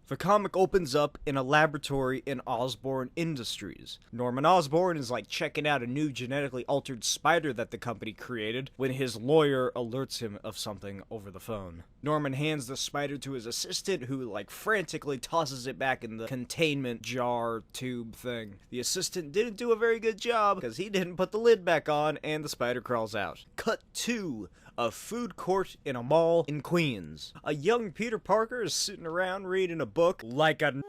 The comic opens up in a laboratory in Osborn Industries. Norman Osborn is like checking out a new genetically altered spider that the company created when his lawyer alerts him of something over the phone. Norman hands the spider to his assistant, who like frantically tosses it back in the containment jar tube thing. The assistant didn't do a very good job because he didn't put the lid back on and the spider crawls out. Cut 2. A food court in a mall in Queens. A young Peter Parker is sitting around reading a book like a nerd.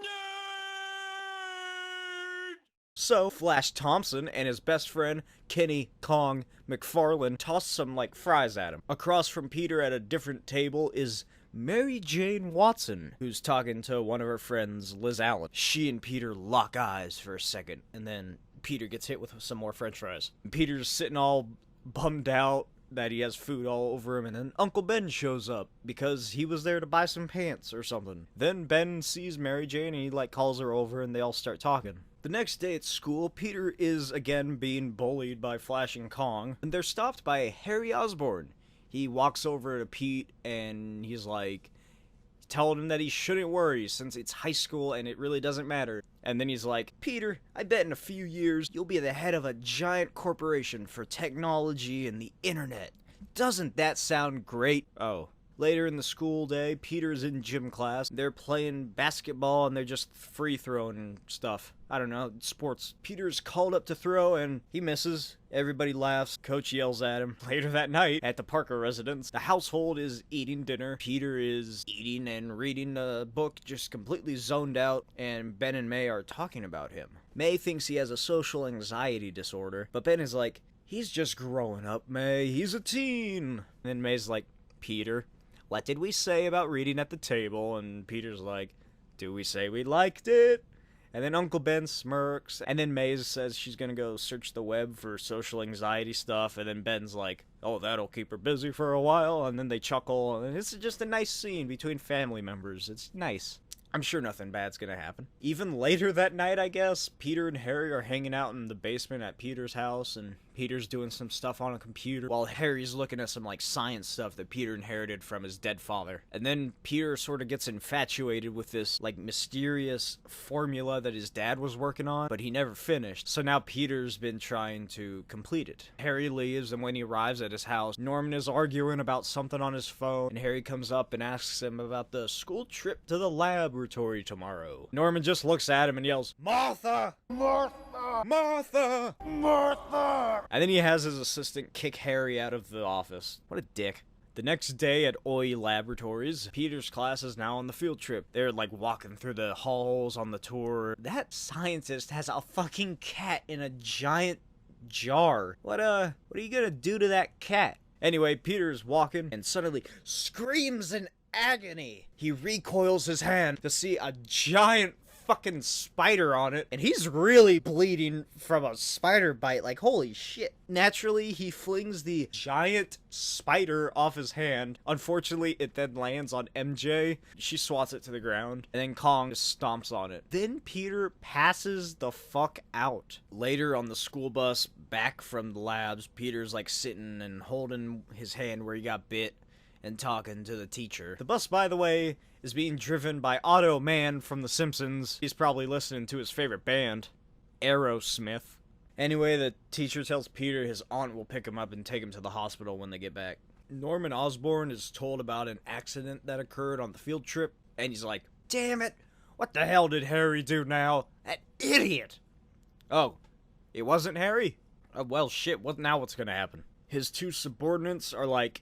So, Flash Thompson and his best friend, Kenny Kong McFarlane, toss some, like, fries at him. Across from Peter at a different table is Mary Jane Watson, who's talking to one of her friends, Liz Allen. She and Peter lock eyes for a second, and then Peter gets hit with some more french fries. Peter's sitting all bummed out that he has food all over him, and then Uncle Ben shows up because he was there to buy some pants or something. Then Ben sees Mary Jane and he like calls her over and they all start talking. The next day at school, Peter is again being bullied by Flash and Kong, and they're stopped by Harry Osborn. He walks over to Pete and he's like telling him that he shouldn't worry since it's high school and it really doesn't matter. And then he's like, Peter, I bet in a few years you'll be the head of a giant corporation for technology and the internet. Doesn't that sound great? Oh. Later in the school day, Peter's in gym class. They're playing basketball and they're just free throwing and stuff. I don't know, sports. Peter's called up to throw and he misses. Everybody laughs. Coach yells at him. Later that night, at the Parker residence, the household is eating dinner. Peter is eating and reading a book, just completely zoned out, and Ben and May are talking about him. May thinks he has a social anxiety disorder, but Ben is like, he's just growing up, May. He's a teen. And then May's like, Peter, what did we say about reading at the table? And Peter's like, do we say we liked it? And then Uncle Ben smirks, and then Maze says she's gonna go search the web for social anxiety stuff, and then Ben's like, oh, that'll keep her busy for a while, and then they chuckle, and it's just a nice scene between family members. It's nice. I'm sure nothing bad's gonna happen. Even later that night, I guess, Peter and Harry are hanging out in the basement at Peter's house, and Peter's doing some stuff on a computer, while Harry's looking at some, like, science stuff that Peter inherited from his dead father. And then Peter sort of gets infatuated with this, like, mysterious formula that his dad was working on, but he never finished. So now Peter's been trying to complete it. Harry leaves, and when he arrives at his house, Norman is arguing about something on his phone, and Harry comes up and asks him about the school trip to the laboratory tomorrow. Norman just looks at him and yells, Martha! Martha! Martha! Martha! And then he has his assistant kick Harry out of the office. What a dick. The next day at OI Laboratories, Peter's class is now on the field trip. They're like walking through the halls on the tour. That scientist has a fucking cat in a giant jar. What are you gonna do to that cat? Anyway, Peter's walking and suddenly screams in agony. He recoils his hand to see a giant fucking spider on it, and he's really bleeding from a spider bite, like holy shit. Naturally, he flings the giant spider off his hand. Unfortunately, it then lands on MJ. She swats it to the ground, and then Kong just stomps on it. Then Peter passes the fuck out. Later on the school bus, back from the labs, Peter's like sitting and holding his hand where he got bit and talking to the teacher. The bus, by the way, is being driven by Otto Mann from The Simpsons. He's probably listening to his favorite band, Aerosmith. Anyway, the teacher tells Peter his aunt will pick him up and take him to the hospital when they get back. Norman Osborn is told about an accident that occurred on the field trip, and he's like, damn it, what the hell did Harry do now? That idiot! Oh, it wasn't Harry? Well, shit, what's gonna happen? His two subordinates are like,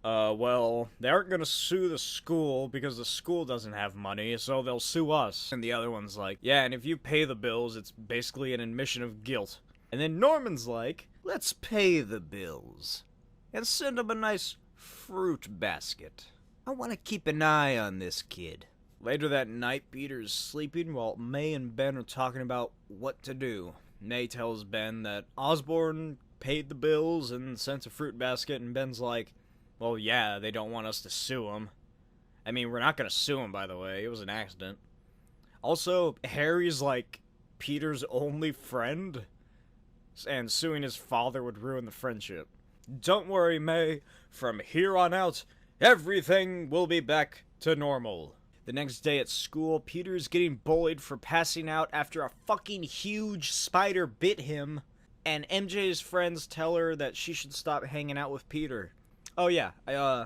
well, they aren't gonna sue the school because the school doesn't have money, so they'll sue us. And the other one's like, yeah, and if you pay the bills, it's basically an admission of guilt. And then Norman's like, let's pay the bills and send him a nice fruit basket. I want to keep an eye on this kid. Later that night, Peter's sleeping while May and Ben are talking about what to do. May tells Ben that Osborn paid the bills and sent a fruit basket, and Ben's like, well, yeah, they don't want us to sue him. I mean, we're not gonna sue him, by the way. It was an accident. Also, Harry's, like, Peter's only friend, and suing his father would ruin the friendship. Don't worry, May. From here on out, everything will be back to normal. The next day at school, Peter is getting bullied for passing out after a fucking huge spider bit him, and MJ's friends tell her that she should stop hanging out with Peter. Oh yeah, I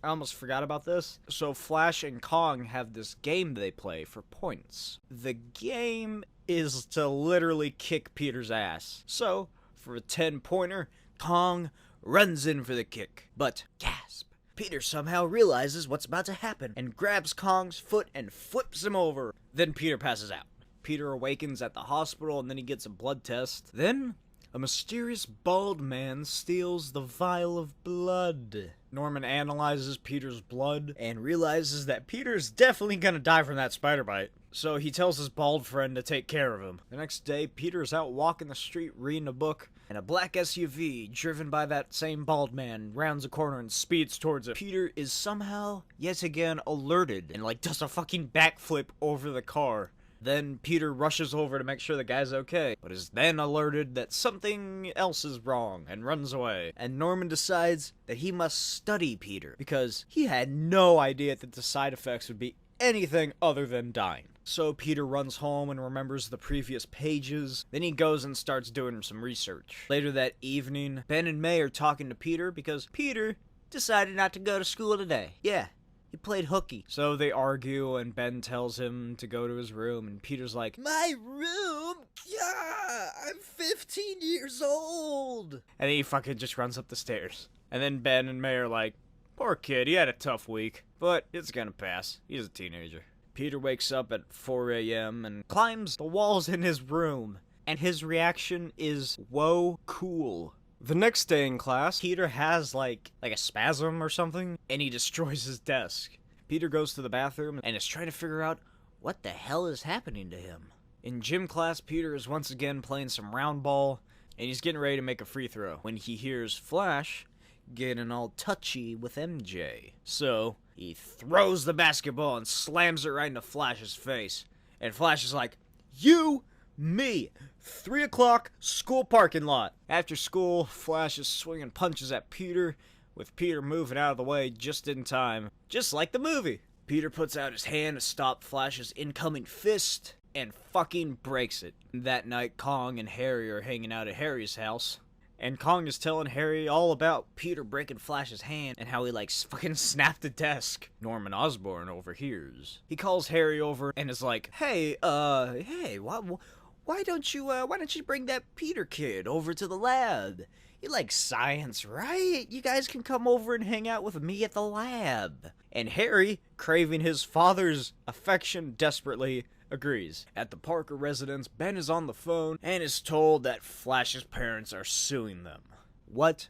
almost forgot about this. So Flash and Kong have this game they play for points. The game is to literally kick Peter's ass. So, for a 10-pointer, Kong runs in for the kick. But, gasp, Peter somehow realizes what's about to happen and grabs Kong's foot and flips him over. Then Peter passes out. Peter awakens at the hospital and then he gets a blood test. Then, a mysterious bald man steals the vial of blood. Norman analyzes Peter's blood and realizes that Peter's definitely gonna die from that spider bite. So he tells his bald friend to take care of him. The next day, Peter's out walking the street reading a book, and a black SUV, driven by that same bald man, rounds a corner and speeds towards it. Peter is somehow, yet again, alerted, and does a fucking backflip over the car. Then Peter rushes over to make sure the guy's okay, but is then alerted that something else is wrong and runs away. And Norman decides that he must study Peter, because he had no idea that the side effects would be anything other than dying. So Peter runs home and remembers the previous pages. Then he goes and starts doing some research. Later that evening, Ben and May are talking to Peter because Peter decided not to go to school today. Yeah, he played hooky. So they argue and Ben tells him to go to his room and Peter's like, "My room? Yeah, I'm 15 years old." And then he fucking just runs up the stairs. And then Ben and May are like, "Poor kid, he had a tough week, but it's gonna pass. He's a teenager." Peter wakes up at 4 a.m. and climbs the walls in his room, and his reaction is, whoa, cool. The next day in class, Peter has like a spasm or something, and he destroys his desk. Peter goes to the bathroom and is trying to figure out what the hell is happening to him. In gym class, Peter is once again playing some round ball, and he's getting ready to make a free throw when he hears Flash getting all touchy with MJ. So he throws the basketball and slams it right into Flash's face. And Flash is like, "You, me, 3 o'clock, school parking lot." After school, Flash is swinging punches at Peter, with Peter moving out of the way just in time. Just like the movie. Peter puts out his hand to stop Flash's incoming fist, and fucking breaks it. That night, Kong and Harry are hanging out at Harry's house. And Kong is telling Harry all about Peter breaking Flash's hand and how he fucking snapped the desk. Norman Osborn overhears. He calls Harry over and is like, "Hey, why don't you bring that Peter kid over to the lab? You like science, right? You guys can come over and hang out with me at the lab." And Harry, craving his father's affection desperately, agrees. At the Parker residence, Ben is on the phone and is told that Flash's parents are suing them. What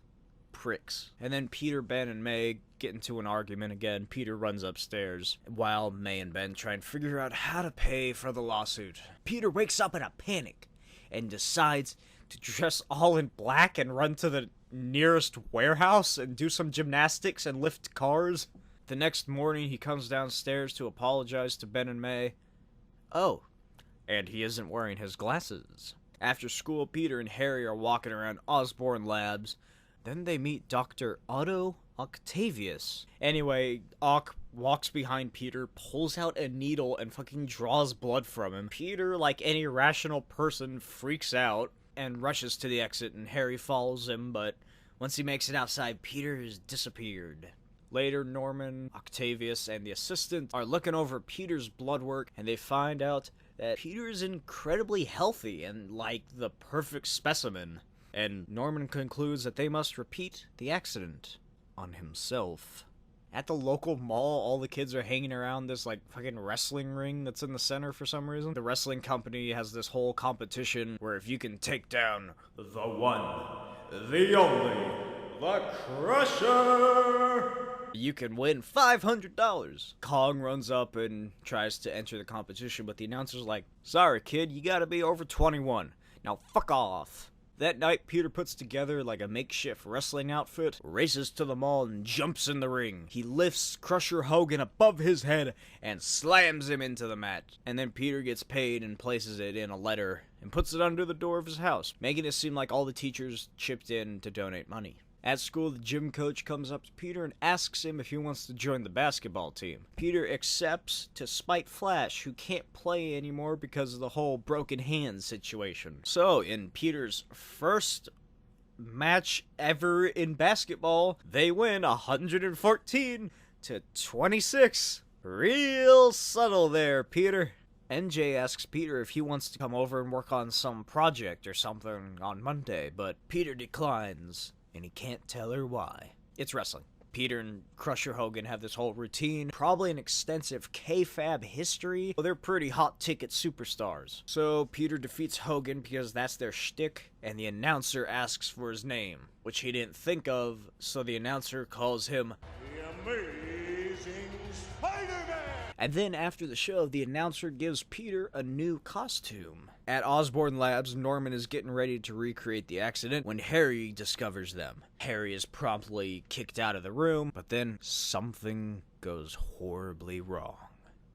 pricks. And then Peter, Ben, and May get into an argument again. Peter runs upstairs while May and Ben try and figure out how to pay for the lawsuit. Peter wakes up in a panic and decides to dress all in black and run to the nearest warehouse and do some gymnastics and lift cars. The next morning, he comes downstairs to apologize to Ben and May. Oh, and he isn't wearing his glasses. After school, Peter and Harry are walking around Osborn Labs. Then they meet Doctor Octopus. Anyway, Ock walks behind Peter, pulls out a needle, and fucking draws blood from him. Peter, like any rational person, freaks out and rushes to the exit, and Harry follows him, but once he makes it outside, Peter has disappeared. Later, Norman, Octavius, and the assistant are looking over Peter's blood work, and they find out that Peter is incredibly healthy and like the perfect specimen. And Norman concludes that they must repeat the accident on himself. At the local mall, all the kids are hanging around this fucking wrestling ring that's in the center for some reason. The wrestling company has this whole competition where if you can take down the one, the only, the Crusher, you can win $500. Kong runs up and tries to enter the competition, but the announcer's like, "Sorry, kid, you gotta be over 21. Now fuck off." That night, Peter puts together a makeshift wrestling outfit, races to the mall, and jumps in the ring. He lifts Crusher Hogan above his head and slams him into the mat. And then Peter gets paid and places it in a letter and puts it under the door of his house, making it seem like all the teachers chipped in to donate money. At school, the gym coach comes up to Peter and asks him if he wants to join the basketball team. Peter accepts to spite Flash, who can't play anymore because of the whole broken hand situation. So, in Peter's first match ever in basketball, they win 114 to 26. Real subtle there, Peter. MJ asks Peter if he wants to come over and work on some project or something on Monday, but Peter declines, and he can't tell her why. It's wrestling. Peter and Crusher Hogan have this whole routine, probably an extensive K-Fab history. Well, they're pretty hot ticket superstars. So Peter defeats Hogan because that's their shtick, and the announcer asks for his name, which he didn't think of, so the announcer calls him the Amazing Spider-Man! And then after the show, the announcer gives Peter a new costume. At Osborn Labs, Norman is getting ready to recreate the accident when Harry discovers them. Harry is promptly kicked out of the room, but then something goes horribly wrong.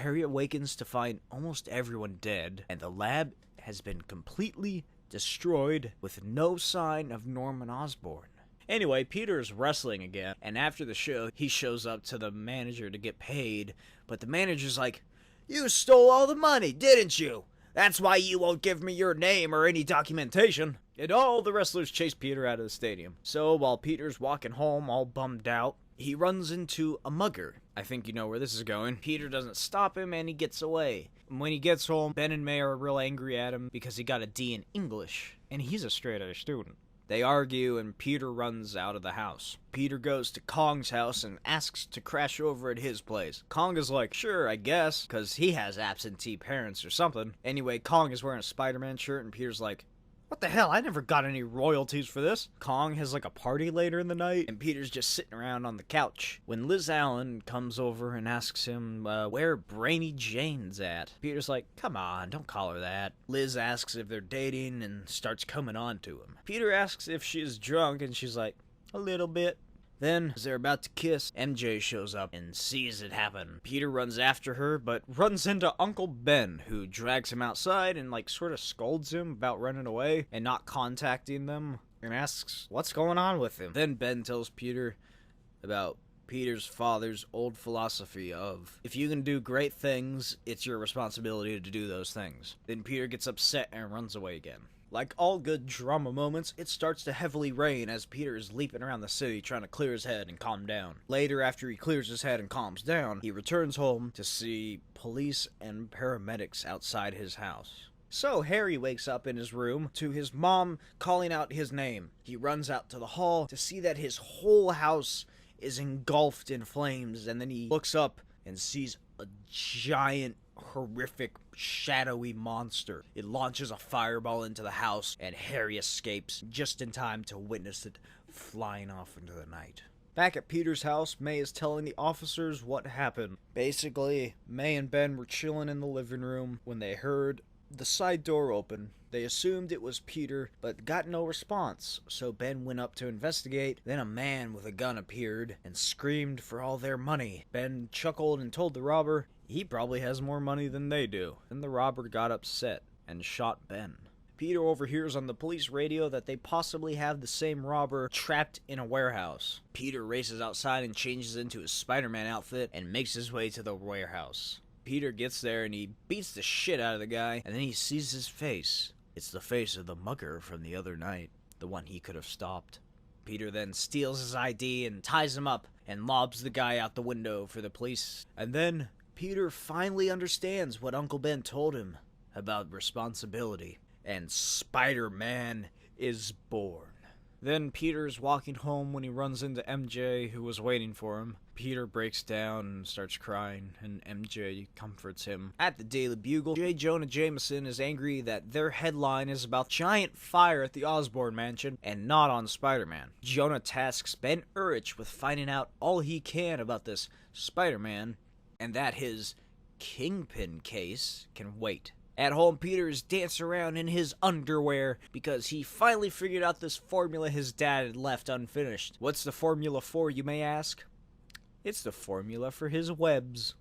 Harry awakens to find almost everyone dead, and the lab has been completely destroyed with no sign of Norman Osborn. Anyway, Peter is wrestling again, and after the show, he shows up to the manager to get paid, but the manager's like, "You stole all the money, didn't you? That's why you won't give me your name or any documentation." And all the wrestlers chase Peter out of the stadium. So while Peter's walking home all bummed out, he runs into a mugger. I think you know where this is going. Peter doesn't stop him and he gets away. And when he gets home, Ben and May are real angry at him because he got a D in English, and he's a straight-A student. They argue and Peter runs out of the house. Peter goes to Kong's house and asks to crash over at his place. Kong is like, sure, I guess, because he has absentee parents or something. Anyway, Kong is wearing a Spider-Man shirt and Peter's like, what the hell, I never got any royalties for this. Kong has like a party later in the night and Peter's just sitting around on the couch when Liz Allen comes over and asks him where Brainy Jane's at. Peter's like, come on, don't call her that. Liz asks if they're dating and starts coming on to him. Peter asks if she's drunk and she's like, a little bit. Then, as they're about to kiss, MJ shows up and sees it happen. Peter runs after her, but runs into Uncle Ben, who drags him outside and, sort of scolds him about running away and not contacting them, and asks what's going on with him. Then Ben tells Peter about Peter's father's old philosophy of, if you can do great things, it's your responsibility to do those things. Then Peter gets upset and runs away again. Like all good drama moments, it starts to heavily rain as Peter is leaping around the city trying to clear his head and calm down. Later, after he clears his head and calms down, he returns home to see police and paramedics outside his house. So Harry wakes up in his room to his mom calling out his name. He runs out to the hall to see that his whole house is engulfed in flames, and then he looks up and sees a giant, horrific, shadowy monster. It launches a fireball into the house, and Harry escapes just in time to witness it flying off into the night. Back at Peter's house, May is telling the officers what happened. Basically, May and Ben were chilling in the living room when they heard the side door open. They assumed it was Peter, but got no response, so Ben went up to investigate. Then a man with a gun appeared and screamed for all their money. Ben chuckled and told the robber he probably has more money than they do. Then the robber got upset and shot Ben. Peter overhears on the police radio that they possibly have the same robber trapped in a warehouse. Peter races outside and changes into his Spider-Man outfit and makes his way to the warehouse. Peter gets there and he beats the shit out of the guy, and then he sees his face. It's the face of the mugger from the other night, the one he could have stopped. Peter then steals his ID and ties him up and lobs the guy out the window for the police. And then Peter finally understands what Uncle Ben told him about responsibility, and Spider-Man is born. Then Peter's walking home when he runs into MJ, who was waiting for him. Peter breaks down and starts crying, and MJ comforts him. At the Daily Bugle, J. Jonah Jameson is angry that their headline is about giant fire at the Osborn mansion and not on Spider-Man. Jonah tasks Ben Urich with finding out all he can about this Spider-Man, and that his Kingpin case can wait. At home, Peter is dancing around in his underwear because he finally figured out this formula his dad had left unfinished. What's the formula for, you may ask? It's the formula for his webs.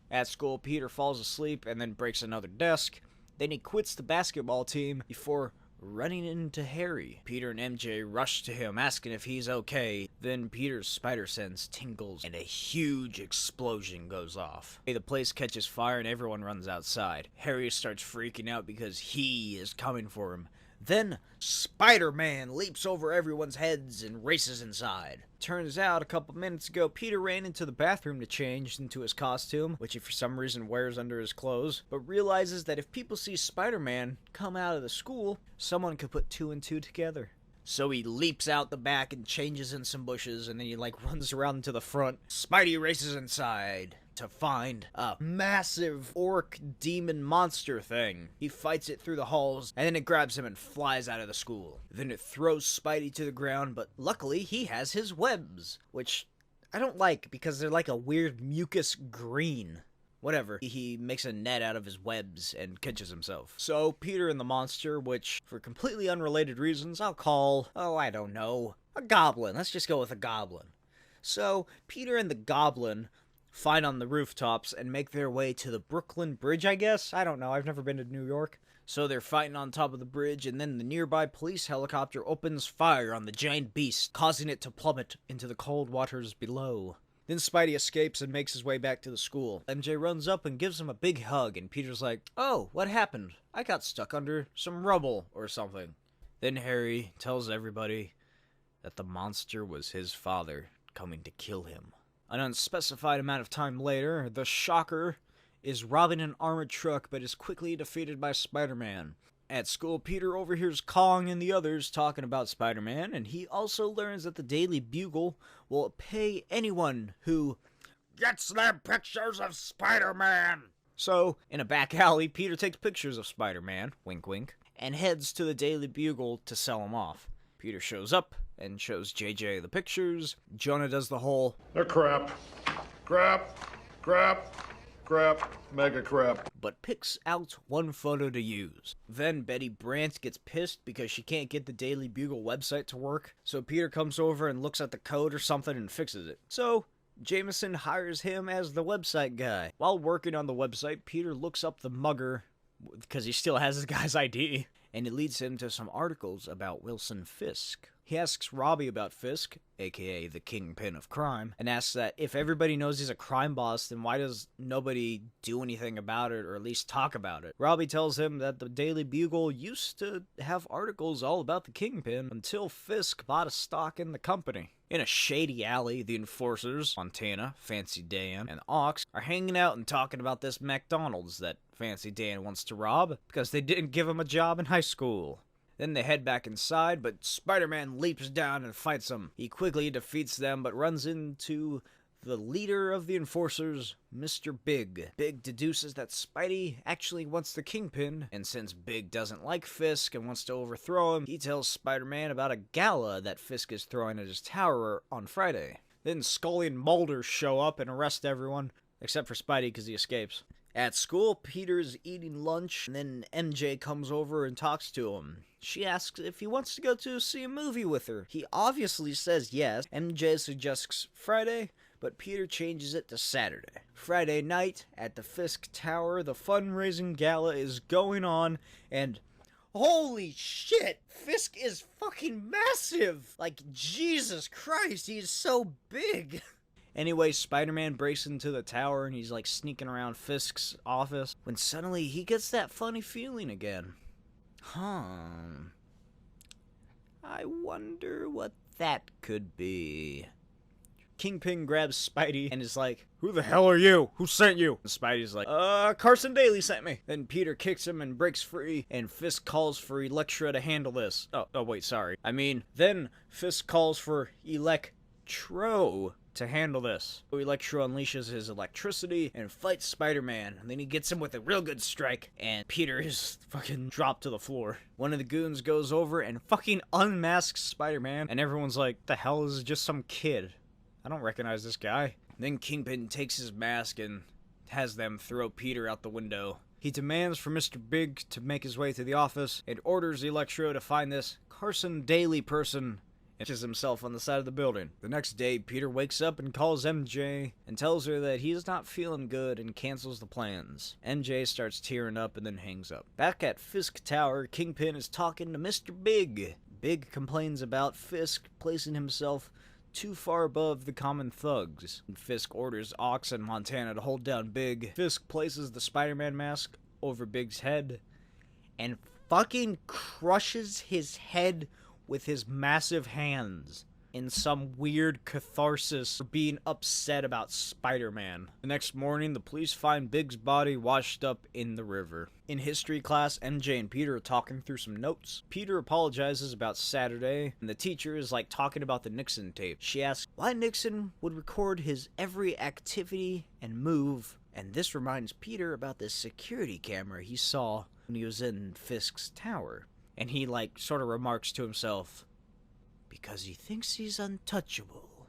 At school, Peter falls asleep and then breaks another desk. Then he quits the basketball team before running into Harry. Peter and MJ rush to him, asking if he's okay. Then Peter's spider sense tingles, and a huge explosion goes off. The place catches fire, and everyone runs outside. Harry starts freaking out because he is coming for him. Then, Spider-Man leaps over everyone's heads and races inside. Turns out, a couple minutes ago, Peter ran into the bathroom to change into his costume, which he for some reason wears under his clothes, but realizes that if people see Spider-Man come out of the school, someone could put 2 and 2 together. So he leaps out the back and changes in some bushes, and then he runs around to the front. Spidey races inside to find a massive orc demon monster thing. He fights it through the halls, and then it grabs him and flies out of the school. Then it throws Spidey to the ground, but luckily he has his webs, which I don't like because they're like a weird mucus green. Whatever, he makes a net out of his webs and catches himself. So, Peter and the monster, which, for completely unrelated reasons, I'll call, I don't know, a goblin. Let's just go with a goblin. So, Peter and the goblin fight on the rooftops and make their way to the Brooklyn Bridge, I guess? I don't know, I've never been to New York. So they're fighting on top of the bridge, and then the nearby police helicopter opens fire on the giant beast, causing it to plummet into the cold waters below. Then Spidey escapes and makes his way back to the school. MJ runs up and gives him a big hug, and Peter's like, "Oh, what happened? I got stuck under some rubble or something." Then Harry tells everybody that the monster was his father coming to kill him. An unspecified amount of time later, the Shocker is robbing an armored truck but is quickly defeated by Spider-Man. At school, Peter overhears Kong and the others talking about Spider-Man, and he also learns that the Daily Bugle will pay anyone who gets their pictures of Spider-Man. So, in a back alley, Peter takes pictures of Spider-Man, wink wink, and heads to the Daily Bugle to sell them off. Peter shows up and shows JJ the pictures. Jonah does the whole, "They're crap. Crap. Mega crap." But picks out one photo to use. Then Betty Brant gets pissed because she can't get the Daily Bugle website to work, so Peter comes over and looks at the code or something and fixes it. So, Jameson hires him as the website guy. While working on the website, Peter looks up the mugger, because he still has the guy's ID, and it leads him to some articles about Wilson Fisk. He asks Robbie about Fisk, aka the Kingpin of Crime, and asks that if everybody knows he's a crime boss, then why does nobody do anything about it, or at least talk about it? Robbie tells him that the Daily Bugle used to have articles all about the Kingpin until Fisk bought a stock in the company. In a shady alley, the enforcers, Montana, Fancy Dan, and Ox, are hanging out and talking about this McDonald's that Fancy Dan wants to rob because they didn't give him a job in high school. Then they head back inside, but Spider-Man leaps down and fights them. He quickly defeats them, but runs into the leader of the enforcers, Mr. Big. Big deduces that Spidey actually wants the Kingpin, and since Big doesn't like Fisk and wants to overthrow him, he tells Spider-Man about a gala that Fisk is throwing at his tower on Friday. Then Scully and Mulder show up and arrest everyone, except for Spidey because he escapes. At school, Peter's eating lunch, and then MJ comes over and talks to him. She asks if he wants to go to see a movie with her. He obviously says yes. MJ suggests Friday, but Peter changes it to Saturday. Friday night, at the Fisk Tower, the fundraising gala is going on, and holy shit, Fisk is fucking massive! Like, Jesus Christ, he is so big! Anyway, Spider-Man breaks into the tower and he's sneaking around Fisk's office when suddenly he gets that funny feeling again. I wonder what that could be. Kingpin grabs Spidey and is like, "Who the hell are you? Who sent you?" And Spidey's like, Carson Daly sent me." Then Peter kicks him and breaks free, and Fisk calls for Elektra to handle this. Then Fisk calls for Electro to handle this. Electro unleashes his electricity and fights Spider-Man, and then he gets him with a real good strike, and Peter is fucking dropped to the floor. One of the goons goes over and fucking unmasks Spider-Man, and everyone's like, "The hell is just some kid? I don't recognize this guy." Then Kingpin takes his mask and has them throw Peter out the window. He demands for Mr. Big to make his way to the office and orders Electro to find this Carson Daly person and pushes himself on the side of the building. The next day, Peter wakes up and calls MJ and tells her that he's not feeling good and cancels the plans. MJ starts tearing up and then hangs up. Back at Fisk Tower, Kingpin is talking to Mr. Big. Big complains about Fisk placing himself too far above the common thugs. Fisk orders Ox and Montana to hold down Big. Fisk places the Spider-Man mask over Big's head and fucking crushes his head with his massive hands in some weird catharsis for being upset about Spider-Man. The next morning, the police find Big's body washed up in the river. In history class, MJ and Peter are talking through some notes. Peter apologizes about Saturday, and the teacher is like talking about the Nixon tape. She asks why Nixon would record his every activity and move, and this reminds Peter about the security camera he saw when he was in Fisk's tower. And he like sort of remarks to himself, because he thinks he's untouchable.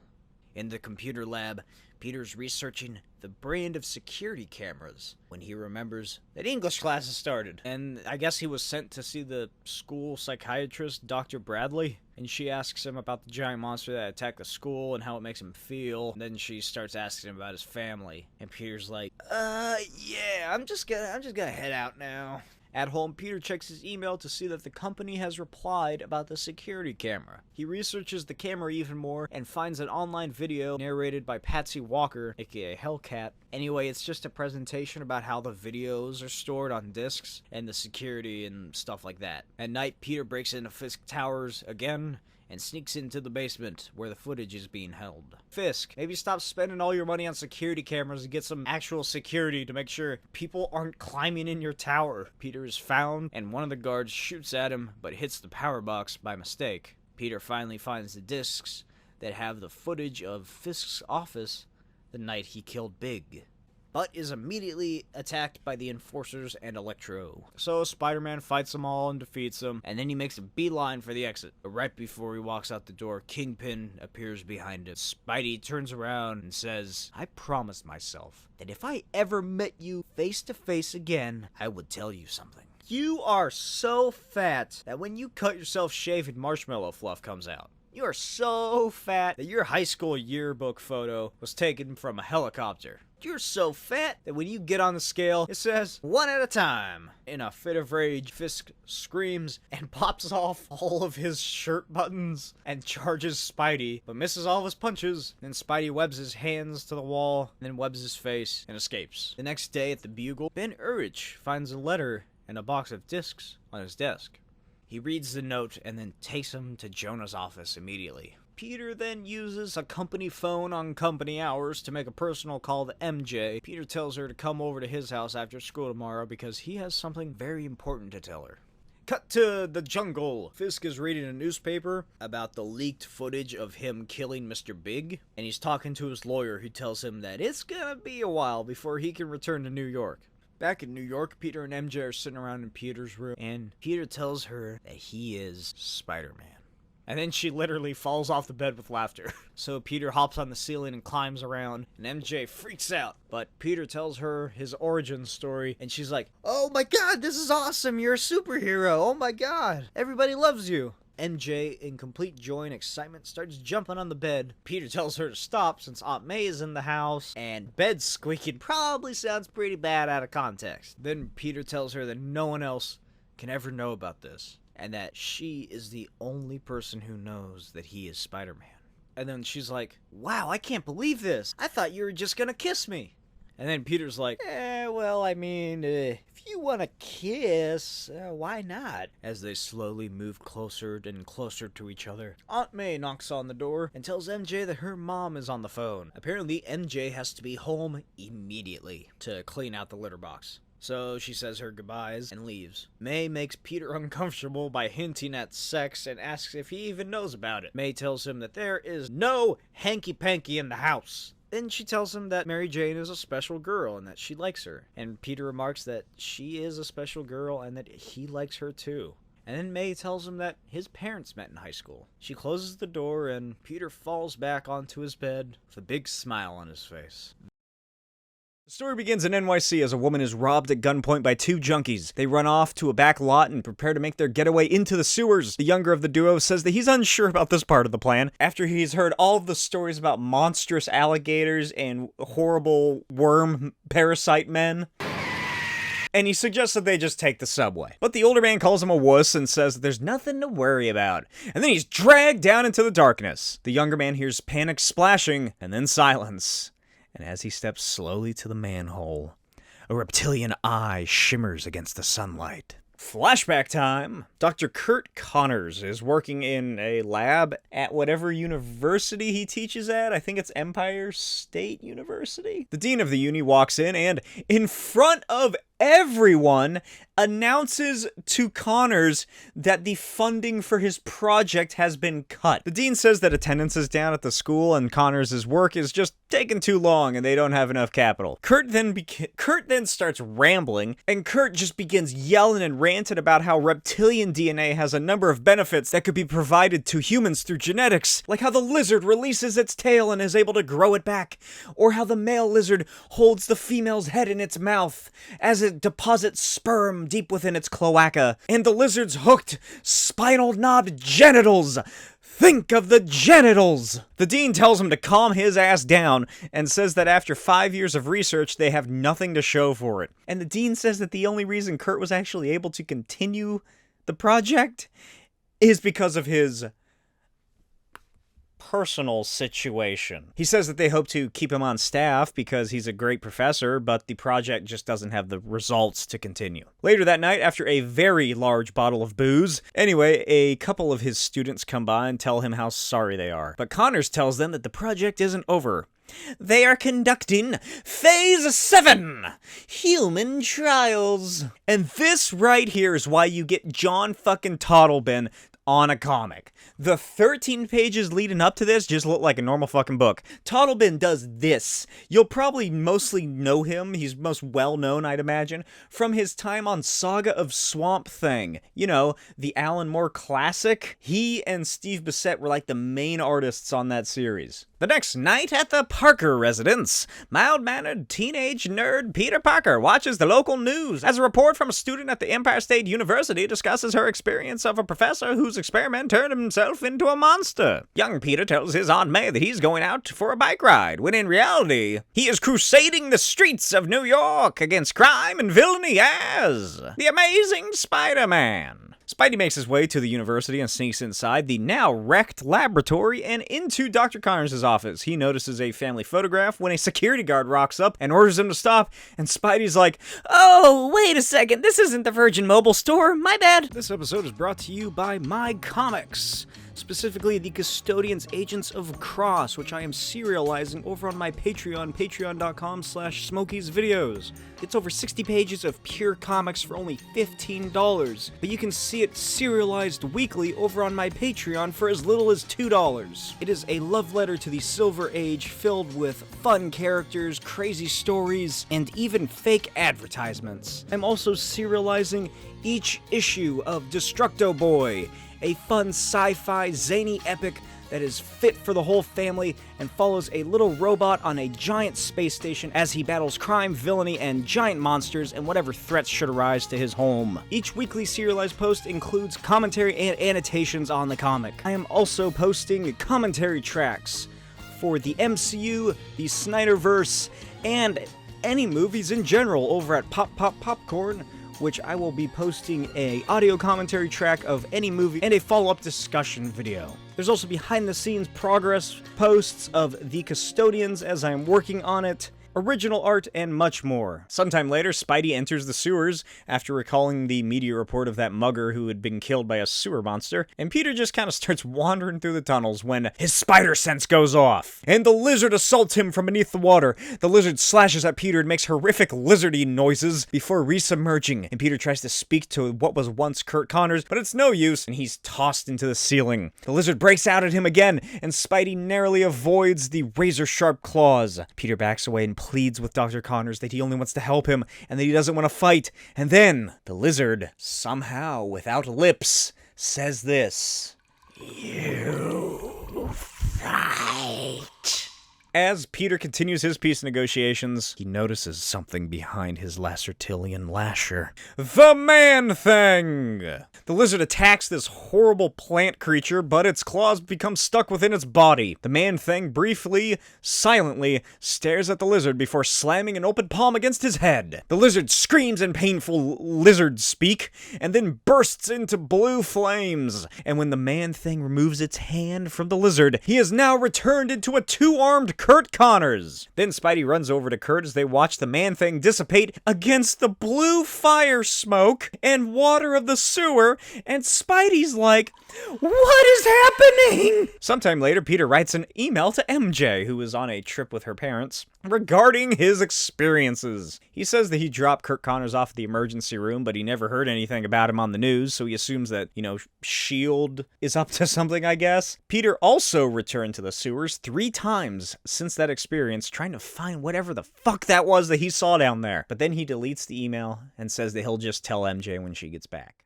In the computer lab, Peter's researching the brand of security cameras when he remembers that English class has started. And I guess he was sent to see the school psychiatrist, Dr. Bradley. And she asks him about the giant monster that attacked the school and how it makes him feel. And then she starts asking him about his family. And Peter's like, yeah, I'm just gonna head out now. At home, Peter checks his email to see that the company has replied about the security camera. He researches the camera even more and finds an online video narrated by Patsy Walker, aka Hellcat. Anyway, it's just a presentation about how the videos are stored on discs and the security and stuff like that. At night, Peter breaks into Fisk Towers again and sneaks into the basement where the footage is being held. Fisk, maybe stop spending all your money on security cameras and get some actual security to make sure people aren't climbing in your tower. Peter is found, and one of the guards shoots at him, but hits the power box by mistake. Peter finally finds the discs that have the footage of Fisk's office the night he killed Big, but is immediately attacked by the enforcers and Electro. So Spider-Man fights them all and defeats them, and then he makes a beeline for the exit. But right before he walks out the door, Kingpin appears behind him. Spidey turns around and says, I promised myself that if I ever met you face to face again, I would tell you something. You are so fat that when you cut yourself shaving, marshmallow fluff comes out. You are so fat that your high school yearbook photo was taken from a helicopter. You're so fat that when you get on the scale, it says, 1 at a time. In a fit of rage, Fisk screams and pops off all of his shirt buttons and charges Spidey, but misses all of his punches. Then Spidey webs his hands to the wall, and then webs his face and escapes. The next day at the Bugle, Ben Urich finds a letter and a box of discs on his desk. He reads the note and then takes him to Jonah's office immediately. Peter then uses a company phone on company hours to make a personal call to MJ. Peter tells her to come over to his house after school tomorrow because he has something very important to tell her. Cut to the jungle. Fisk is reading a newspaper about the leaked footage of him killing Mr. Big, and he's talking to his lawyer who tells him that it's gonna be a while before he can return to New York. Back in New York, Peter and MJ are sitting around in Peter's room, and Peter tells her that he is Spider-Man. And then she literally falls off the bed with laughter. So Peter hops on the ceiling and climbs around, and MJ freaks out. But Peter tells her his origin story, and she's like, oh my god, this is awesome, you're a superhero, oh my god, everybody loves you. MJ, in complete joy and excitement, starts jumping on the bed. Peter tells her to stop since Aunt May is in the house, and bed squeaking probably sounds pretty bad out of context. Then Peter tells her that no one else can ever know about this, and that she is the only person who knows that he is Spider-Man. And then she's like, wow, I can't believe this. I thought you were just gonna kiss me. And then Peter's like, well, I mean, if you want to kiss, why not? As they slowly move closer and closer to each other, Aunt May knocks on the door and tells MJ that her mom is on the phone. Apparently, MJ has to be home immediately to clean out the litter box. So she says her goodbyes and leaves. May makes Peter uncomfortable by hinting at sex and asks if he even knows about it. May tells him that there is no hanky-panky in the house. Then she tells him that Mary Jane is a special girl and that she likes her. And Peter remarks that she is a special girl and that he likes her too. And then May tells him that his parents met in high school. She closes the door and Peter falls back onto his bed with a big smile on his face. The story begins in NYC as a woman is robbed at gunpoint by two junkies. They run off to a back lot and prepare to make their getaway into the sewers. The younger of the duo says that he's unsure about this part of the plan after he's heard all of the stories about monstrous alligators and horrible worm parasite men. And he suggests that they just take the subway. But the older man calls him a wuss and says that there's nothing to worry about. And then he's dragged down into the darkness. The younger man hears panic splashing and then silence. And as he steps slowly to the manhole, a reptilian eye shimmers against the sunlight. Flashback time! Dr. Kurt Connors is working in a lab at whatever university he teaches at. I think it's Empire State University. The dean of the uni walks in and, in front of everyone, announces to Connors that the funding for his project has been cut. The dean says that attendance is down at the school and Connors' work is just taking too long and they don't have enough capital. Kurt then starts rambling, and Kurt just begins yelling and ranting about how reptilian DNA has a number of benefits that could be provided to humans through genetics, like how the lizard releases its tail and is able to grow it back, or how the male lizard holds the female's head in its mouth as it deposits sperm deep within its cloaca, and the lizard's hooked, spinal-knobbed genitals. Think of the genitals! The dean tells him to calm his ass down and says that after 5 years of research, they have nothing to show for it. And the dean says that the only reason Kurt was actually able to continue the project is because of his personal situation. He says that they hope to keep him on staff because he's a great professor, but the project just doesn't have the results to continue. Later that night, after a very large bottle of booze, a couple of his students come by and tell him how sorry they are. But Connors tells them that the project isn't over. They are conducting Phase 7, Human Trials. And this right here is why you get John fucking Toddleben on a comic. The 13 pages leading up to this just look like a normal fucking book. Toddleben does this. You'll probably mostly know him. He's most well known, I'd imagine, from his time on Saga of Swamp Thing. You know, the Alan Moore classic. He and Steve Bissette were like the main artists on that series. The next night at the Parker residence, mild-mannered teenage nerd Peter Parker watches the local news as a report from a student at the Empire State University discusses her experience of a professor whose experiment turned himself into a monster. Young Peter tells his Aunt May that he's going out for a bike ride, when in reality, he is crusading the streets of New York against crime and villainy as the Amazing Spider-Man. Spidey makes his way to the university and sneaks inside the now wrecked laboratory and into Dr. Connors' office. He notices a family photograph when a security guard rocks up and orders him to stop, and Spidey's like, "Oh, wait a second, this isn't the Virgin Mobile store, my bad." This episode is brought to you by My Comics, specifically the Custodians Agents of Cross, which I am serializing over on my Patreon, patreon.com/Smokey's videos. It's over 60 pages of pure comics for only $15, but you can see it serialized weekly over on my Patreon for as little as $2. It is a love letter to the Silver Age filled with fun characters, crazy stories, and even fake advertisements. I'm also serializing each issue of Destructo Boy, a fun sci-fi zany epic that is fit for the whole family and follows a little robot on a giant space station as he battles crime, villainy, and giant monsters and whatever threats should arise to his home. Each weekly serialized post includes commentary and annotations on the comic. I am also posting commentary tracks for the MCU, the Snyderverse, and any movies in general over at Pop Pop Popcorn, which I will be posting a audio commentary track of any movie and a follow-up discussion video. There's also behind-the-scenes progress posts of The Custodians as I am working on it, original art, and much more. Sometime later, Spidey enters the sewers after recalling the media report of that mugger who had been killed by a sewer monster, and Peter just kind of starts wandering through the tunnels when his spider sense goes off, and the lizard assaults him from beneath the water. The lizard slashes at Peter and makes horrific lizardy noises before resubmerging, and Peter tries to speak to what was once Kurt Connors, but it's no use, and he's tossed into the ceiling. The lizard breaks out at him again, and Spidey narrowly avoids the razor-sharp claws. Peter backs away and pleads with Dr. Connors that he only wants to help him and that he doesn't want to fight. And then the lizard, somehow without lips, says this: "You fight." As Peter continues his peace negotiations, he notices something behind his Lacertilian lasher. The Man-Thing! The lizard attacks this horrible plant creature, but its claws become stuck within its body. The Man-Thing briefly, silently, stares at the lizard before slamming an open palm against his head. The lizard screams in painful lizard speak, and then bursts into blue flames. And when the Man-Thing removes its hand from the lizard, he is now returned into a two-armed Kurt Connors. Then Spidey runs over to Kurt as they watch the Man-Thing dissipate against the blue fire smoke and water of the sewer, and Spidey's like, what is happening? Sometime later, Peter writes an email to MJ, who is on a trip with her parents, regarding his experiences. He says that he dropped Kurt Connors off at the emergency room, but he never heard anything about him on the news, so he assumes that, S.H.I.E.L.D. is up to something, I guess. Peter also returned to the sewers 3 times since that experience, trying to find whatever the fuck that was that he saw down there. But then he deletes the email and says that he'll just tell MJ when she gets back.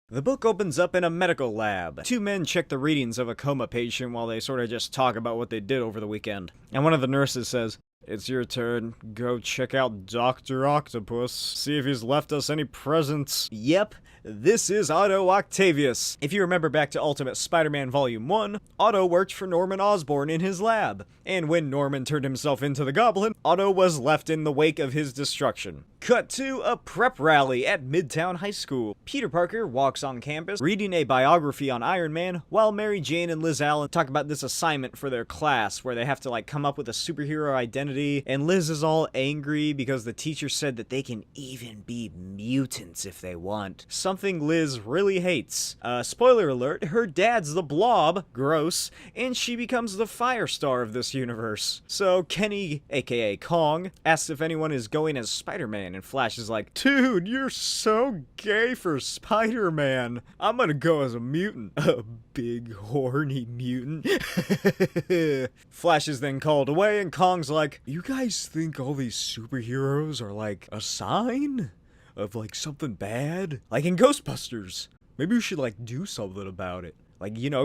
The book opens up in a medical lab. 2 men check the readings of a coma patient while they sort of just talk about what they did over the weekend. And one of the nurses says, "It's your turn. Go check out Doctor Octopus. See if he's left us any presents." Yep. This is Otto Octavius. If you remember back to Ultimate Spider-Man Volume 1, Otto worked for Norman Osborn in his lab. And when Norman turned himself into the Goblin, Otto was left in the wake of his destruction. Cut to a prep rally at Midtown High School. Peter Parker walks on campus, reading a biography on Iron Man, while Mary Jane and Liz Allen talk about this assignment for their class, where they have to, come up with a superhero identity, and Liz is all angry because the teacher said that they can even be mutants if they want. Something Liz really hates. Spoiler alert, her dad's the Blob, gross, and she becomes the Firestar of this universe. So Kenny, aka Kong, asks if anyone is going as Spider-Man, and Flash is like, "Dude, you're so gay for Spider-Man. I'm gonna go as a mutant." A big horny mutant. Flash is then called away, and Kong's like, "You guys think all these superheroes are like a sign of something bad? Like in Ghostbusters. Maybe we should do something about it.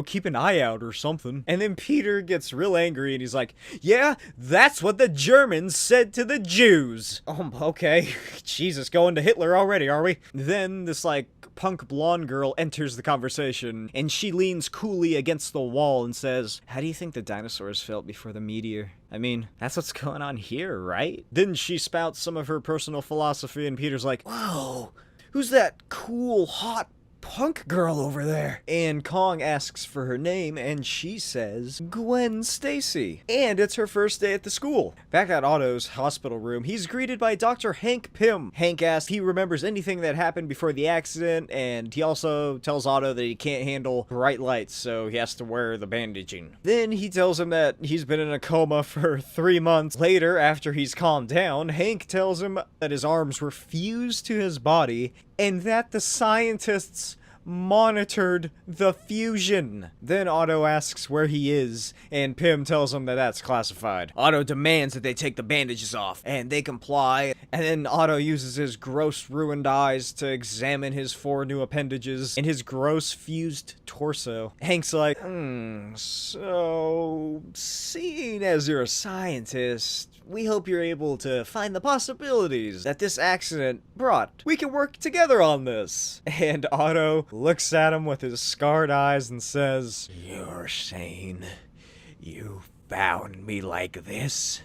Keep an eye out or something." And then Peter gets real angry and he's like, "Yeah, that's what the Germans said to the Jews." Okay. Jesus, going to Hitler already, are we? Then this punk blonde girl enters the conversation, and she leans coolly against the wall and says, "How do you think the dinosaurs felt before the meteor? I mean, that's what's going on here, right?" Then she spouts some of her personal philosophy, and Peter's like, "Whoa, who's that cool, hot punk girl over there?" And Kong asks for her name, and she says Gwen Stacy. And it's her first day at the school. Back at Otto's hospital room, he's greeted by Dr. Hank Pym. Hank asks if he remembers anything that happened before the accident, and he also tells Otto that he can't handle bright lights, so he has to wear the bandaging. Then he tells him that he's been in a coma for 3 months. Later, after he's calmed down, Hank tells him that his arms were fused to his body, and that the scientists monitored the fusion. Then Otto asks where he is, and Pym tells him that that's classified. Otto demands that they take the bandages off, and they comply, and then Otto uses his gross ruined eyes to examine his 4 new appendages and his gross fused torso. Hank's like, so seeing as you're a scientist, we hope you're able to find the possibilities that this accident brought. We can work together on this." And Otto looks at him with his scarred eyes and says, "You're saying you found me like this,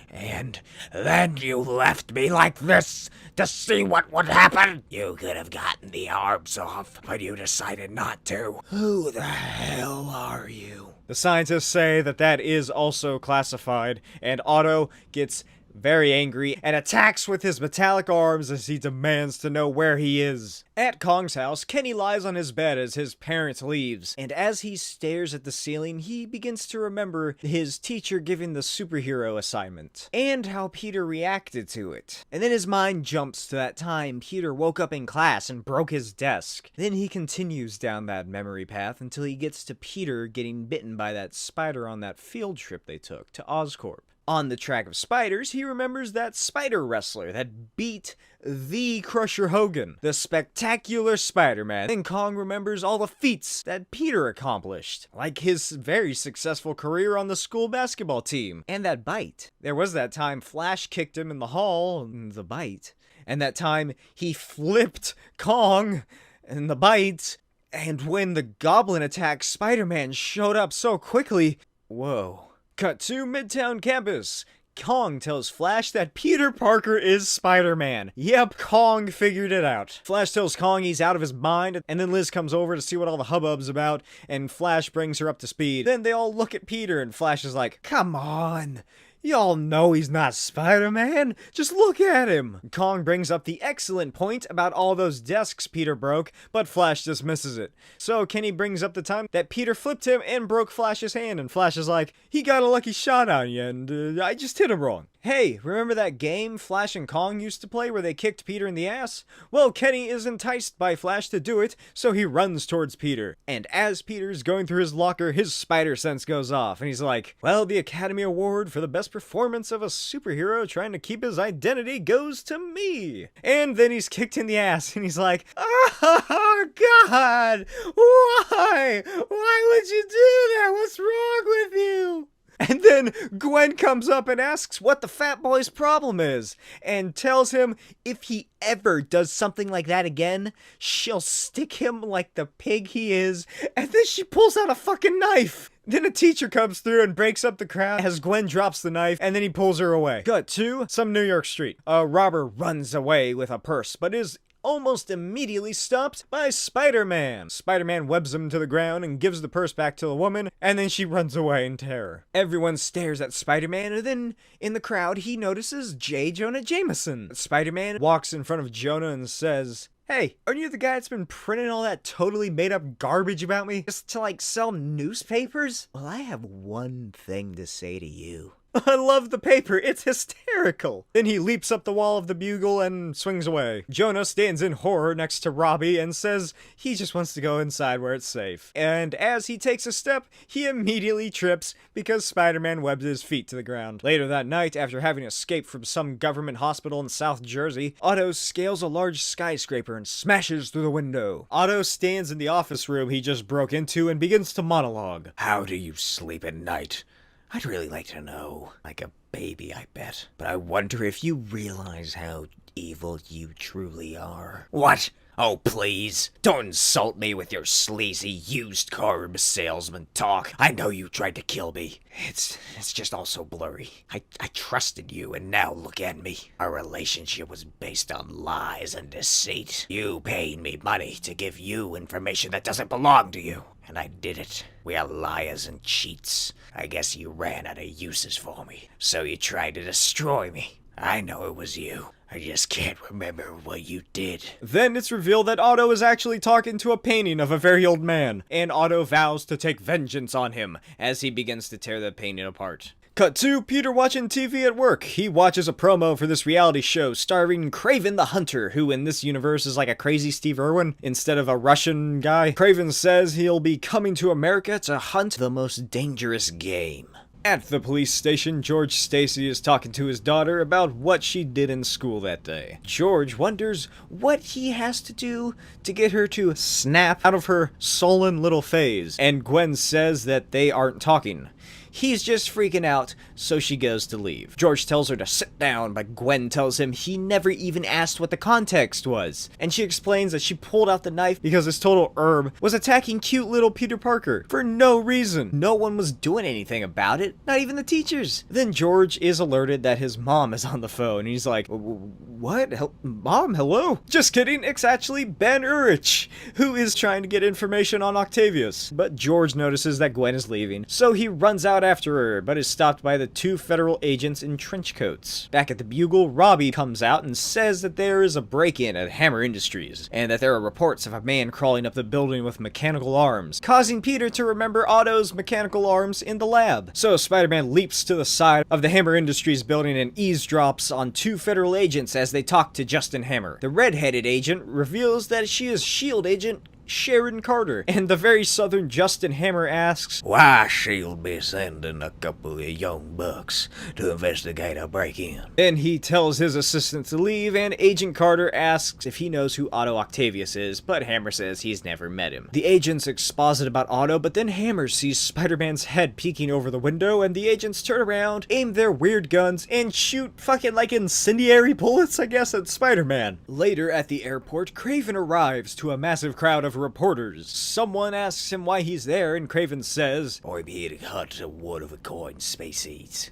and then you left me like this to see what would happen? You could have gotten the arms off, but you decided not to. Who the hell are you?" The scientists say that that is also classified, and Otto gets very angry and attacks with his metallic arms as he demands to know where he is. At Kong's house, Kenny lies on his bed as his parents leaves, and as he stares at the ceiling, he begins to remember his teacher giving the superhero assignment, and how Peter reacted to it. And then his mind jumps to that time Peter woke up in class and broke his desk. Then he continues down that memory path until he gets to Peter getting bitten by that spider on that field trip they took to Oscorp. On the track of spiders, he remembers that spider wrestler that beat the Crusher Hogan, the spectacular Spider-Man. Then Kong remembers all the feats that Peter accomplished, like his very successful career on the school basketball team, and that bite. There was that time Flash kicked him in the hall, the bite, and that time he flipped Kong, and the bite, and when the Goblin attack Spider-Man showed up so quickly. Whoa. Cut to Midtown campus. Kong tells Flash that Peter Parker is Spider-Man. Yep, Kong figured it out. Flash tells Kong he's out of his mind, and then Liz comes over to see what all the hubbub's about, and Flash brings her up to speed. Then they all look at Peter, and Flash is like, "Come on! Y'all know he's not Spider-Man. Just look at him." Kong brings up the excellent point about all those desks Peter broke, but Flash dismisses it. So Kenny brings up the time that Peter flipped him and broke Flash's hand, and Flash is like, "He got a lucky shot on you, and I just hit him wrong." Hey, remember that game Flash and Kong used to play where they kicked Peter in the ass? Well, Kenny is enticed by Flash to do it, so he runs towards Peter. And as Peter's going through his locker, his spider sense goes off, and he's like, well, the Academy Award for the best performance of a superhero trying to keep his identity goes to me. And then he's kicked in the ass, and he's like, oh, God, why? Why would you do that? What's wrong with you? And then Gwen comes up and asks what the fat boy's problem is, and tells him if he ever does something like that again, she'll stick him like the pig he is, and then she pulls out a fucking knife. Then a teacher comes through and breaks up the crowd as Gwen drops the knife, and then he pulls her away. Cut to some New York street. A robber runs away with a purse, but is almost immediately stopped by Spider-Man. Spider-Man webs him to the ground and gives the purse back to the woman, and then she runs away in terror. Everyone stares at Spider-Man, and then in the crowd he notices J. Jonah Jameson. Spider-Man walks in front of Jonah and says, "Hey, aren't you the guy that's been printing all that totally made-up garbage about me just to, like, sell newspapers? Well, I have one thing to say to you. I love the paper, it's hysterical." Then he leaps up the wall of the Bugle and swings away. Jonah stands in horror next to Robbie and says he just wants to go inside where it's safe. And as he takes a step, he immediately trips because Spider-Man webs his feet to the ground. Later that night, after having escaped from some government hospital in South Jersey, Otto scales a large skyscraper and smashes through the window. Otto stands in the office room he just broke into and begins to monologue. "How do you sleep at night? I'd really like to know. Like a baby, I bet. But I wonder if you realize how evil you truly are." "What? Oh, please. Don't insult me with your sleazy used car salesman talk. I know you tried to kill me. It's just all so blurry. I trusted you, and now look at me. Our relationship was based on lies and deceit. You paid me money to give you information that doesn't belong to you. And I did it. We are liars and cheats. I guess you ran out of uses for me, so you tried to destroy me. I know it was you. I just can't remember what you did." Then it's revealed that Otto is actually talking to a painting of a very old man, and Otto vows to take vengeance on him as he begins to tear the painting apart. Cut to Peter watching TV at work. He watches a promo for this reality show starring Kraven the Hunter, who in this universe is like a crazy Steve Irwin instead of a Russian guy. Kraven says he'll be coming to America to hunt the most dangerous game. At the police station, George Stacy is talking to his daughter about what she did in school that day. George wonders what he has to do to get her to snap out of her sullen little phase, and Gwen says that they aren't talking. He's just freaking out, so she goes to leave. George tells her to sit down, but Gwen tells him he never even asked what the context was. And she explains that she pulled out the knife because this total herb was attacking cute little Peter Parker for no reason. No one was doing anything about it, not even the teachers. Then George is alerted that his mom is on the phone, and he's like, "What? Mom, hello?" Just kidding, it's actually Ben Urich, who is trying to get information on Octavius. But George notices that Gwen is leaving, so he runs out after her, but is stopped by the two federal agents in trench coats. Back at the Bugle, Robbie comes out and says that there is a break-in at Hammer Industries, and that there are reports of a man crawling up the building with mechanical arms, causing Peter to remember Otto's mechanical arms in the lab. So Spider-Man leaps to the side of the Hammer Industries building and eavesdrops on two federal agents as they talk to Justin Hammer. The red-headed agent reveals that she is S.H.I.E.L.D. agent Sharon Carter. And the very southern Justin Hammer asks, Why she'll be sending a couple of young bucks to investigate a break-in. Then he tells his assistant to leave, and Agent Carter asks if he knows who Otto Octavius is, but Hammer says he's never met him. The agents exposit about Otto, but then Hammer sees Spider-Man's head peeking over the window, and the agents turn around, aim their weird guns, and shoot fucking like incendiary bullets, I guess, at Spider-Man. Later at the airport, Kraven arrives to a massive crowd of reporters. Someone asks him why he's there, and Kraven says, I'm here to hunt a one-of-a-kind species.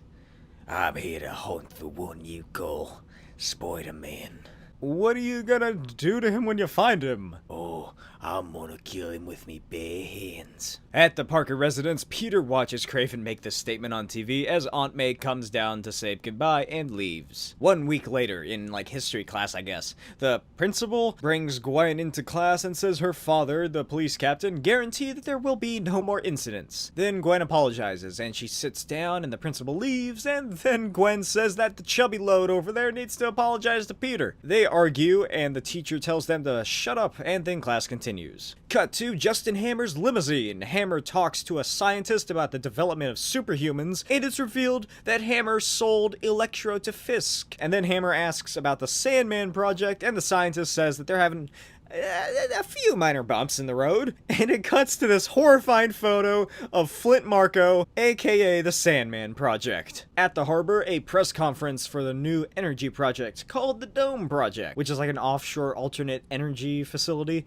I'm here to hunt the one you call Spider-Man. "What are you gonna do to him when you find him?" Oh, I'm gonna kill him with me bare hands. At the Parker residence, Peter watches Kraven make this statement on TV as Aunt May comes down to say goodbye and leaves. 1 week later, in like history class I guess, the principal brings Gwen into class and says her father, the police captain, guaranteed that there will be no more incidents. Then Gwen apologizes and she sits down and the principal leaves, and then Gwen says that the chubby load over there needs to apologize to Peter. They argue and the teacher tells them to shut up, and then class continues. Cut to Justin Hammer's limousine. Hammer talks to a scientist about the development of superhumans, and it's revealed that Hammer sold Electro to Fisk. And then Hammer asks about the Sandman project, and the scientist says that they're having a few minor bumps in the road, and it cuts to this horrifying photo of Flint Marko, aka the Sandman Project. At the harbor, a press conference for the new energy project called the Dome Project, which is like an offshore alternate energy facility.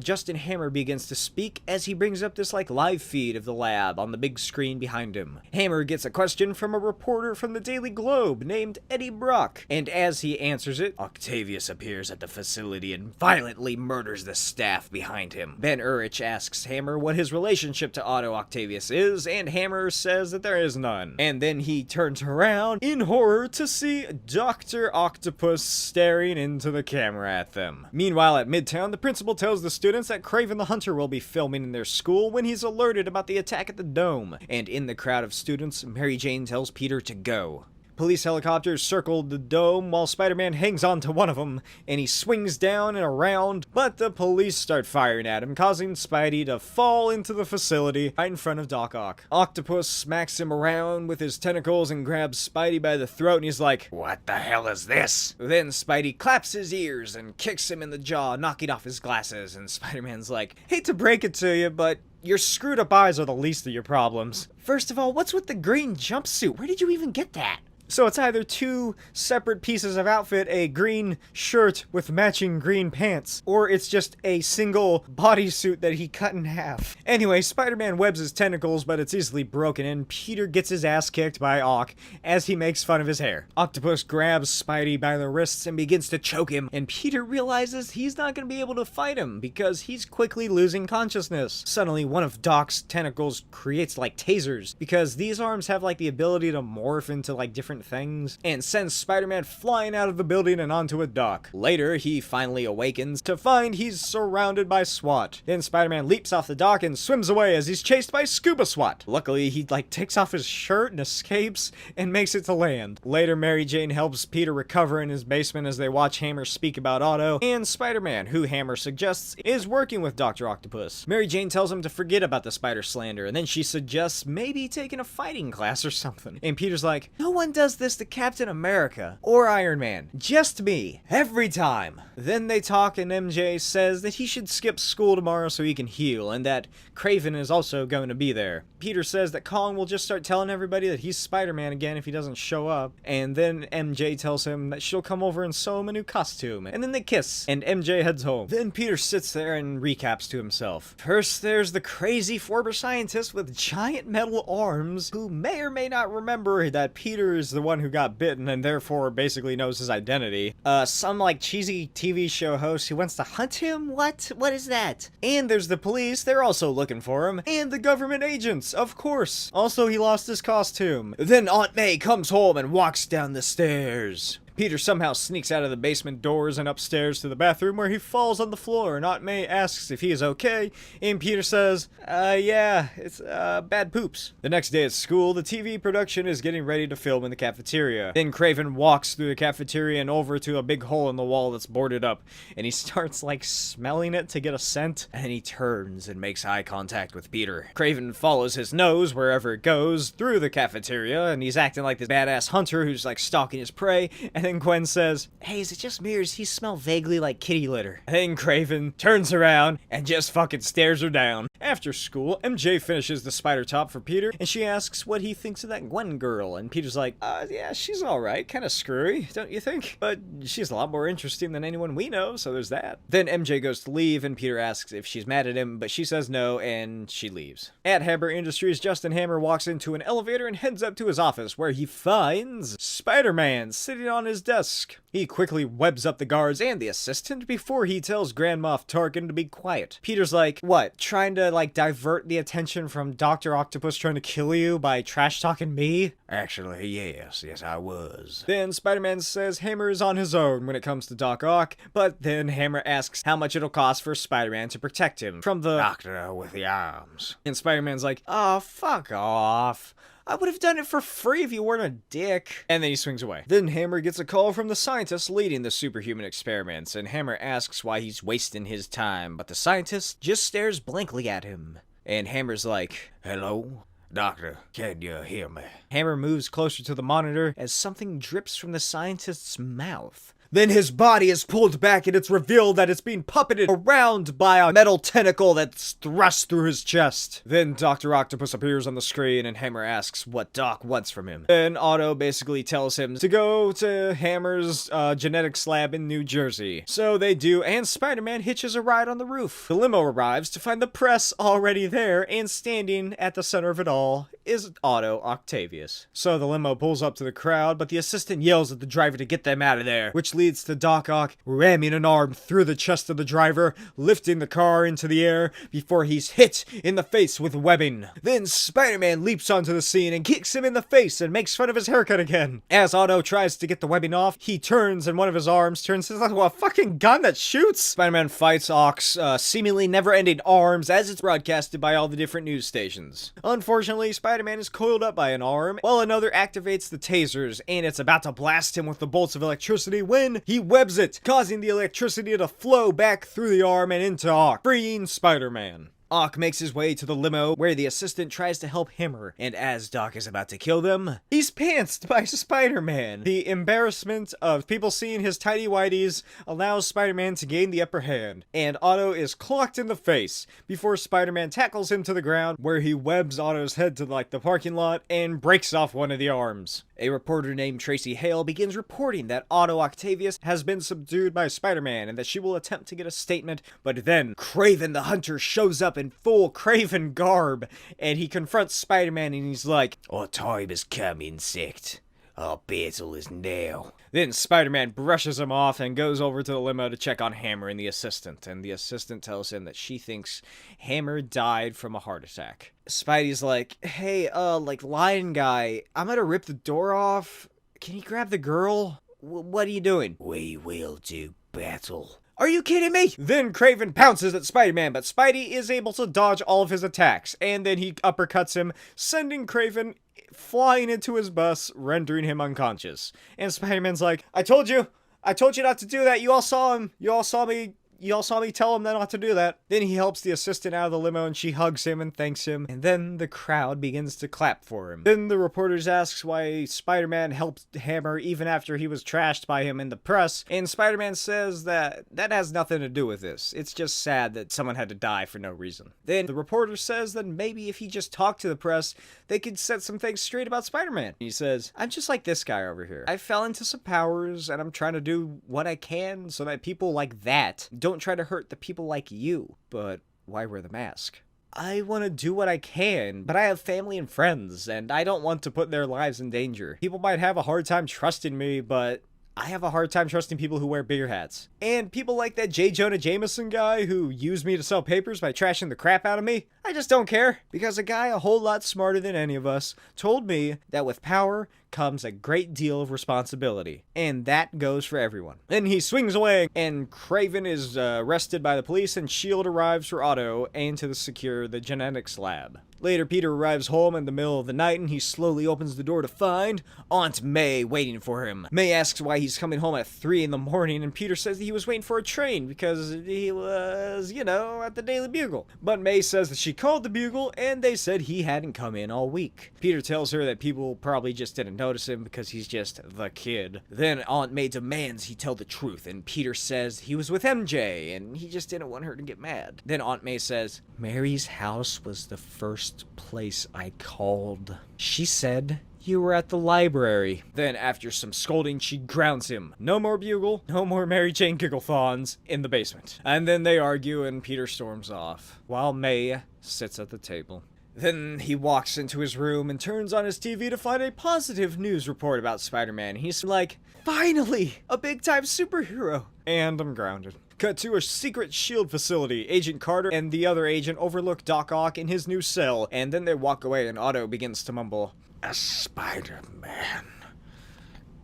Justin Hammer begins to speak as he brings up this like live feed of the lab on the big screen behind him. Hammer gets a question from a reporter from the Daily Globe named Eddie Brock, and as he answers it, Octavius appears at the facility and violently murders the staff behind him. Ben Urich asks Hammer what his relationship to Otto Octavius is, and Hammer says that there is none. And then he turns around in horror to see Doctor Octopus staring into the camera at them. Meanwhile, at Midtown, the principal tells the students that Kraven the Hunter will be filming in their school when he's alerted about the attack at the Dome. And in the crowd of students, Mary Jane tells Peter to go. Police helicopters circle the dome while Spider-Man hangs on to one of them, and he swings down and around, but the police start firing at him, causing Spidey to fall into the facility right in front of Doc Ock. Octopus smacks him around with his tentacles and grabs Spidey by the throat, and he's like, What the hell is this? Then Spidey claps his ears and kicks him in the jaw, knocking off his glasses, and Spider-Man's like, hate to break it to you, but your screwed up eyes are the least of your problems. First of all, what's with the green jumpsuit? Where did you even get that? So it's either two separate pieces of outfit, a green shirt with matching green pants, or it's just a single bodysuit that he cut in half. Anyway, Spider-Man webs his tentacles, but it's easily broken, and Peter gets his ass kicked by Ock as he makes fun of his hair. Octopus grabs Spidey by the wrists and begins to choke him, and Peter realizes he's not going to be able to fight him because he's quickly losing consciousness. Suddenly, one of Doc's tentacles creates like tasers, because these arms have like the ability to morph into like different things, and sends Spider-Man flying out of the building and onto a dock. Later, he finally awakens to find he's surrounded by SWAT. Then Spider-Man leaps off the dock and swims away as he's chased by Scuba SWAT. Luckily, he like takes off his shirt and escapes and makes it to land. Later, Mary Jane helps Peter recover in his basement as they watch Hammer speak about Otto and Spider-Man, who Hammer suggests is working with Doctor Octopus. Mary Jane tells him to forget about the spider slander, and then she suggests maybe taking a fighting class or something. And Peter's like, no one does this to Captain America or Iron Man, just me, every time. Then they talk and MJ says that he should skip school tomorrow so he can heal, and that Kraven is also going to be there. Peter says that Kong will just start telling everybody that he's Spider-Man again if he doesn't show up, and then MJ tells him that she'll come over and sew him a new costume, and then they kiss, and MJ heads home. Then Peter sits there and recaps to himself. First, there's the crazy former scientist with giant metal arms, who may or may not remember that Peter is the one who got bitten and therefore basically knows his identity. Some like cheesy TV show host who wants to hunt him? What is that? And there's the police, they're also looking for him. And the government agents, of course. Also, he lost his costume. Then Aunt May comes home and walks down the stairs. Peter somehow sneaks out of the basement doors and upstairs to the bathroom where he falls on the floor, and Aunt May asks if he is okay, and Peter says, yeah, it's bad poops. The next day at school, the TV production is getting ready to film in the cafeteria. Then Craven walks through the cafeteria and over to a big hole in the wall that's boarded up, and he starts like smelling it to get a scent, and then he turns and makes eye contact with Peter. Craven follows his nose wherever it goes through the cafeteria, and he's acting like this badass hunter who's like stalking his prey, and then Gwen says, hey, is it just me or does he smell vaguely like kitty litter? And then Craven turns around and just fucking stares her down. After school, MJ finishes the spider top for Peter, and she asks what he thinks of that Gwen girl, and Peter's like, yeah, she's alright, kinda screwy, don't you think? But she's a lot more interesting than anyone we know, so there's that. Then MJ goes to leave, and Peter asks if she's mad at him, but she says no, and she leaves. At Hammer Industries, Justin Hammer walks into an elevator and heads up to his office, where he finds Spider-Man sitting on his desk. He quickly webs up the guards and the assistant before he tells Grand Moff Tarkin to be quiet. Peter's like, what, trying to like divert the attention from Doctor Octopus trying to kill you by trash talking me? Actually, yes, I was. Then Spider-Man says Hammer is on his own when it comes to Doc Ock, but then Hammer asks how much it'll cost for Spider-Man to protect him from the Doctor with the arms. And Spider-Man's like, oh, fuck off. I would have done it for free if you weren't a dick. And then he swings away. Then Hammer gets a call from the scientist leading the superhuman experiments, and Hammer asks why he's wasting his time, but the scientist just stares blankly at him. And Hammer's like, hello? Doctor, can you hear me? Hammer moves closer to the monitor as something drips from the scientist's mouth. Then his body is pulled back and it's revealed that it's being puppeted around by a metal tentacle that's thrust through his chest. Then Doctor Octopus appears on the screen and Hammer asks what Doc wants from him. Then Otto basically tells him to go to Hammer's genetics lab in New Jersey. So they do, and Spider-Man hitches a ride on the roof. The limo arrives to find the press already there, and standing at the center of it all is Otto Octavius. So the limo pulls up to the crowd, but the assistant yells at the driver to get them out of there, which leads to Doc Ock ramming an arm through the chest of the driver, lifting the car into the air before he's hit in the face with webbing. Then Spider-Man leaps onto the scene and kicks him in the face and makes fun of his haircut again. As Otto tries to get the webbing off, he turns and one of his arms turns into a fucking gun that shoots. Spider-Man fights Ock's seemingly never-ending arms as it's broadcasted by all the different news stations. Unfortunately, Spider-Man is coiled up by an arm, while another activates the tasers, and it's about to blast him with the bolts of electricity when he webs it, causing the electricity to flow back through the arm and into Ock, freeing Spider-Man. Ock makes his way to the limo where the assistant tries to help Hammer, and as Doc is about to kill them, he's pantsed by Spider-Man. The embarrassment of people seeing his tidy whities allows Spider-Man to gain the upper hand, and Otto is clocked in the face before Spider-Man tackles him to the ground, where he webs Otto's head to like the parking lot and breaks off one of the arms. A reporter named Tracy Hale begins reporting that Otto Octavius has been subdued by Spider-Man and that she will attempt to get a statement, but then Craven the Hunter shows up in full Craven garb, and he confronts Spider-Man and he's like, our time has come, insect. Our battle is now. Then Spider-Man brushes him off and goes over to the limo to check on Hammer and the assistant tells him that she thinks Hammer died from a heart attack. Spidey's like, hey, like lion guy, I'm gonna rip the door off. Can you grab the girl? What are you doing? We will do battle. Are you kidding me? Then Craven pounces at Spider-Man, but Spidey is able to dodge all of his attacks, and then he uppercuts him, sending Craven flying into his bus, rendering him unconscious. And Spider-Man's like, I told you not to do that. You all saw him. You all saw me tell him not to do that. Then he helps the assistant out of the limo and she hugs him and thanks him. And then the crowd begins to clap for him. Then the reporters asks why Spider-Man helped Hammer even after he was trashed by him in the press. And Spider-Man says that has nothing to do with this. It's just sad that someone had to die for no reason. Then the reporter says that maybe if he just talked to the press, they could set some things straight about Spider-Man. He says, I'm just like this guy over here. I fell into some powers and I'm trying to do what I can so that people like that don't try to hurt the people like you. But why wear the mask? I want to do what I can, but I have family and friends, and I don't want to put their lives in danger. People might have a hard time trusting me, but I have a hard time trusting people who wear bigger hats. And people like that J. Jonah Jameson guy who used me to sell papers by trashing the crap out of me, I just don't care. Because a guy a whole lot smarter than any of us told me that with power comes a great deal of responsibility. And that goes for everyone. Then he swings away, and Kraven is arrested by the police, and S.H.I.E.L.D. arrives for Otto and to secure the genetics lab. Later, Peter arrives home in the middle of the night, and he slowly opens the door to find Aunt May waiting for him. May asks why he's coming home at 3 in the morning, and Peter says that he was waiting for a train because he was, at the Daily Bugle. But May says that she called the Bugle, and they said he hadn't come in all week. Peter tells her that people probably just didn't notice him because he's just the kid. Then Aunt May demands he tell the truth, and Peter says he was with MJ, and he just didn't want her to get mad. Then Aunt May says, Mary's house was the first place I called. She said you were at the library. Then after some scolding, she grounds him. No more Bugle, no more Mary Jane Gigglethons in the basement. And then they argue and Peter storms off, while May sits at the table. Then he walks into his room and turns on his TV to find a positive news report about Spider-Man. He's like, finally, a big-time superhero. And I'm grounded. Cut to a secret S.H.I.E.L.D. facility. Agent Carter and the other agent overlook Doc Ock in his new cell, and then they walk away and Otto begins to mumble, A Spider-Man.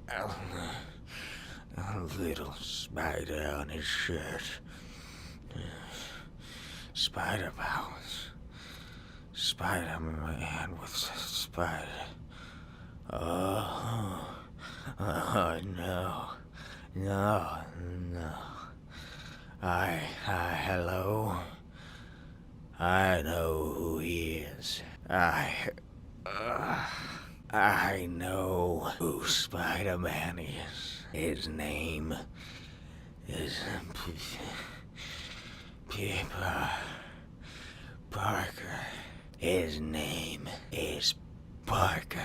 A little spider on his shirt. Spider powers. Spider-Man with spider. Oh, no. Hello. I know who he is. I know who Spider-Man is. His name is Peter Parker. His name is Parker.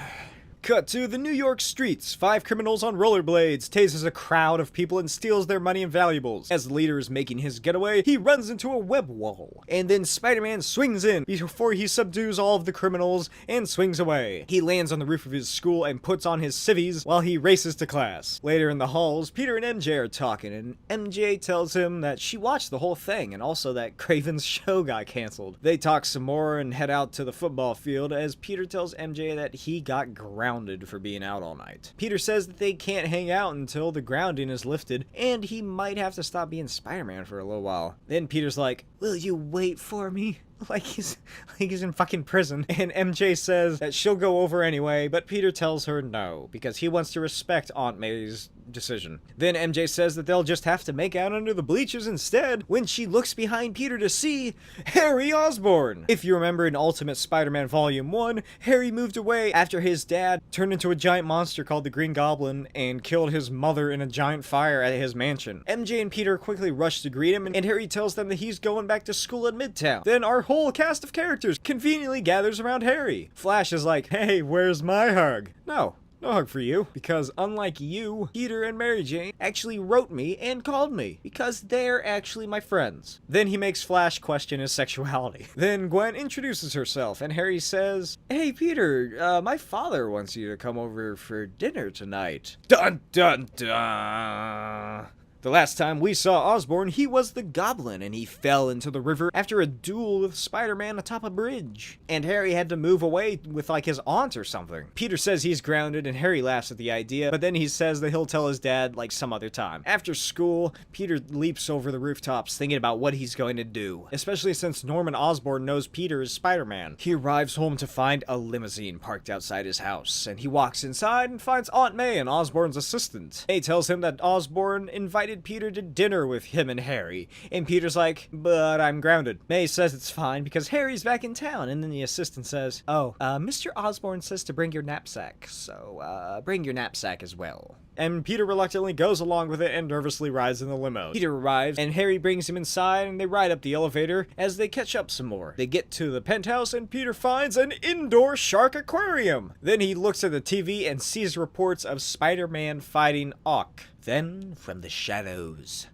Cut to the New York streets. 5 criminals on rollerblades tases a crowd of people and steals their money and valuables. As the leader is making his getaway, he runs into a web wall. And then Spider-Man swings in before he subdues all of the criminals and swings away. He lands on the roof of his school and puts on his civvies while he races to class. Later in the halls, Peter and MJ are talking, and MJ tells him that she watched the whole thing and also that Kraven's show got canceled. They talk some more and head out to the football field as Peter tells MJ that he got grounded for being out all night. Peter says that they can't hang out until the grounding is lifted, and he might have to stop being Spider-Man for a little while. Then Peter's like, will you wait for me? Like he's in fucking prison. And MJ says that she'll go over anyway, but Peter tells her no, because he wants to respect Aunt May's decision. Then MJ says that they'll just have to make out under the bleachers instead, when she looks behind Peter to see Harry Osborn. If you remember in Ultimate Spider-Man Volume 1, Harry moved away after his dad turned into a giant monster called the Green Goblin and killed his mother in a giant fire at his mansion. MJ and Peter quickly rush to greet him, and Harry tells them that he's going back to school at Midtown. Then our whole cast of characters conveniently gathers around Harry. Flash is like, hey, where's my hug? No hug for you, because unlike you, Peter and Mary Jane actually wrote me and called me, because they're actually my friends. Then he makes Flash question his sexuality. Then Gwen introduces herself, and Harry says, hey Peter, my father wants you to come over for dinner tonight. Dun dun dun! The last time we saw Osborn, he was the Goblin, and he fell into the river after a duel with Spider-Man atop a bridge. And Harry had to move away with, like, his aunt or something. Peter says he's grounded, and Harry laughs at the idea, but then he says that he'll tell his dad, like, some other time. After school, Peter leaps over the rooftops thinking about what he's going to do, especially since Norman Osborn knows Peter is Spider-Man. He arrives home to find a limousine parked outside his house, and he walks inside and finds Aunt May and Osborn's assistant. May tells him that Osborn invited Peter to dinner with him and Harry, and Peter's like, but I'm grounded. May says it's fine because Harry's back in town, and then the assistant says, oh, Mr. Osborn says to bring your knapsack, so bring your knapsack as well. And Peter reluctantly goes along with it and nervously rides in the limo. Peter arrives, and Harry brings him inside, and they ride up the elevator as they catch up some more. They get to the penthouse, and Peter finds an indoor shark aquarium. Then he looks at the TV and sees reports of Spider-Man fighting Ock. Then, from the shadows,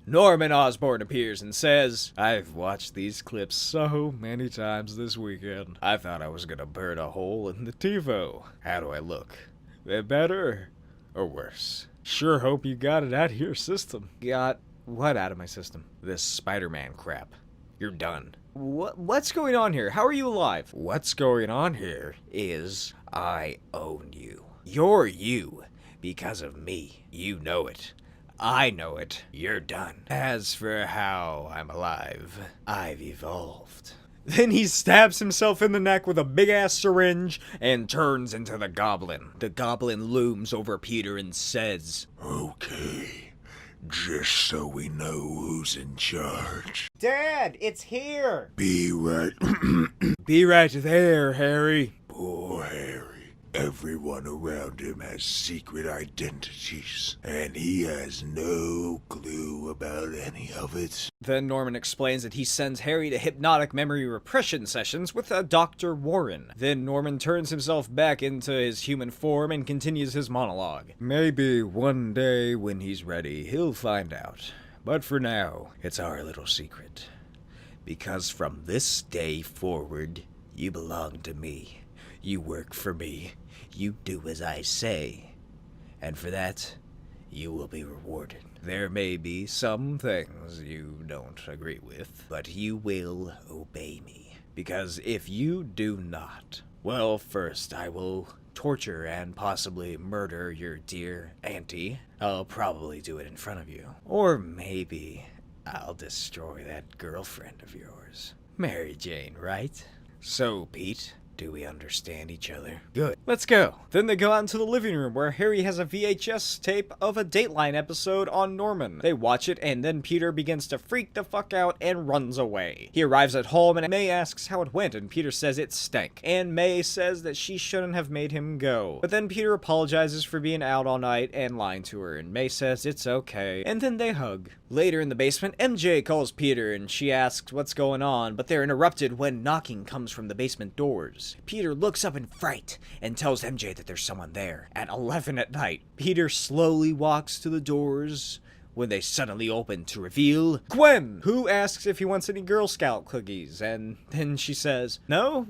Norman Osborn appears and says, I've watched these clips so many times this weekend. I thought I was gonna burn a hole in the TiVo. How do I look? Better or worse? Sure hope you got it out of your system. Got what out of my system? This Spider-Man crap. You're done. What's going on here? How are you alive? What's going on here is I own you. You're you because of me. You know it. I know it. You're done. As for how I'm alive, I've evolved. Then he stabs himself in the neck with a big-ass syringe and turns into the Goblin. The Goblin looms over Peter and says, Okay, just so we know who's in charge. Dad, it's here! Be right. Be right there, Harry. Poor Harry. Everyone around him has secret identities, and he has no clue about any of it. Then Norman explains that he sends Harry to hypnotic memory repression sessions with Dr. Warren. Then Norman turns himself back into his human form and continues his monologue. Maybe one day when he's ready, he'll find out. But for now, it's our little secret. Because from this day forward, you belong to me. You work for me. You do as I say. And for that, you will be rewarded. There may be some things you don't agree with, but you will obey me. Because if you do not, well, first I will torture and possibly murder your dear auntie. I'll probably do it in front of you. Or maybe I'll destroy that girlfriend of yours. Mary Jane, right? So, Pete, do we understand each other? Good. Let's go. Then they go out into the living room where Harry has a VHS tape of a Dateline episode on Norman. They watch it and then Peter begins to freak the fuck out and runs away. He arrives at home and May asks how it went and Peter says it stank. And May says that she shouldn't have made him go. But then Peter apologizes for being out all night and lying to her and May says it's okay. And then they hug. Later in the basement, MJ calls Peter and she asks what's going on, but they're interrupted when knocking comes from the basement doors. Peter looks up in fright and tells MJ that there's someone there. At 11 at night, Peter slowly walks to the doors when they suddenly open to reveal Gwen, who asks if he wants any Girl Scout cookies, and then she says, no?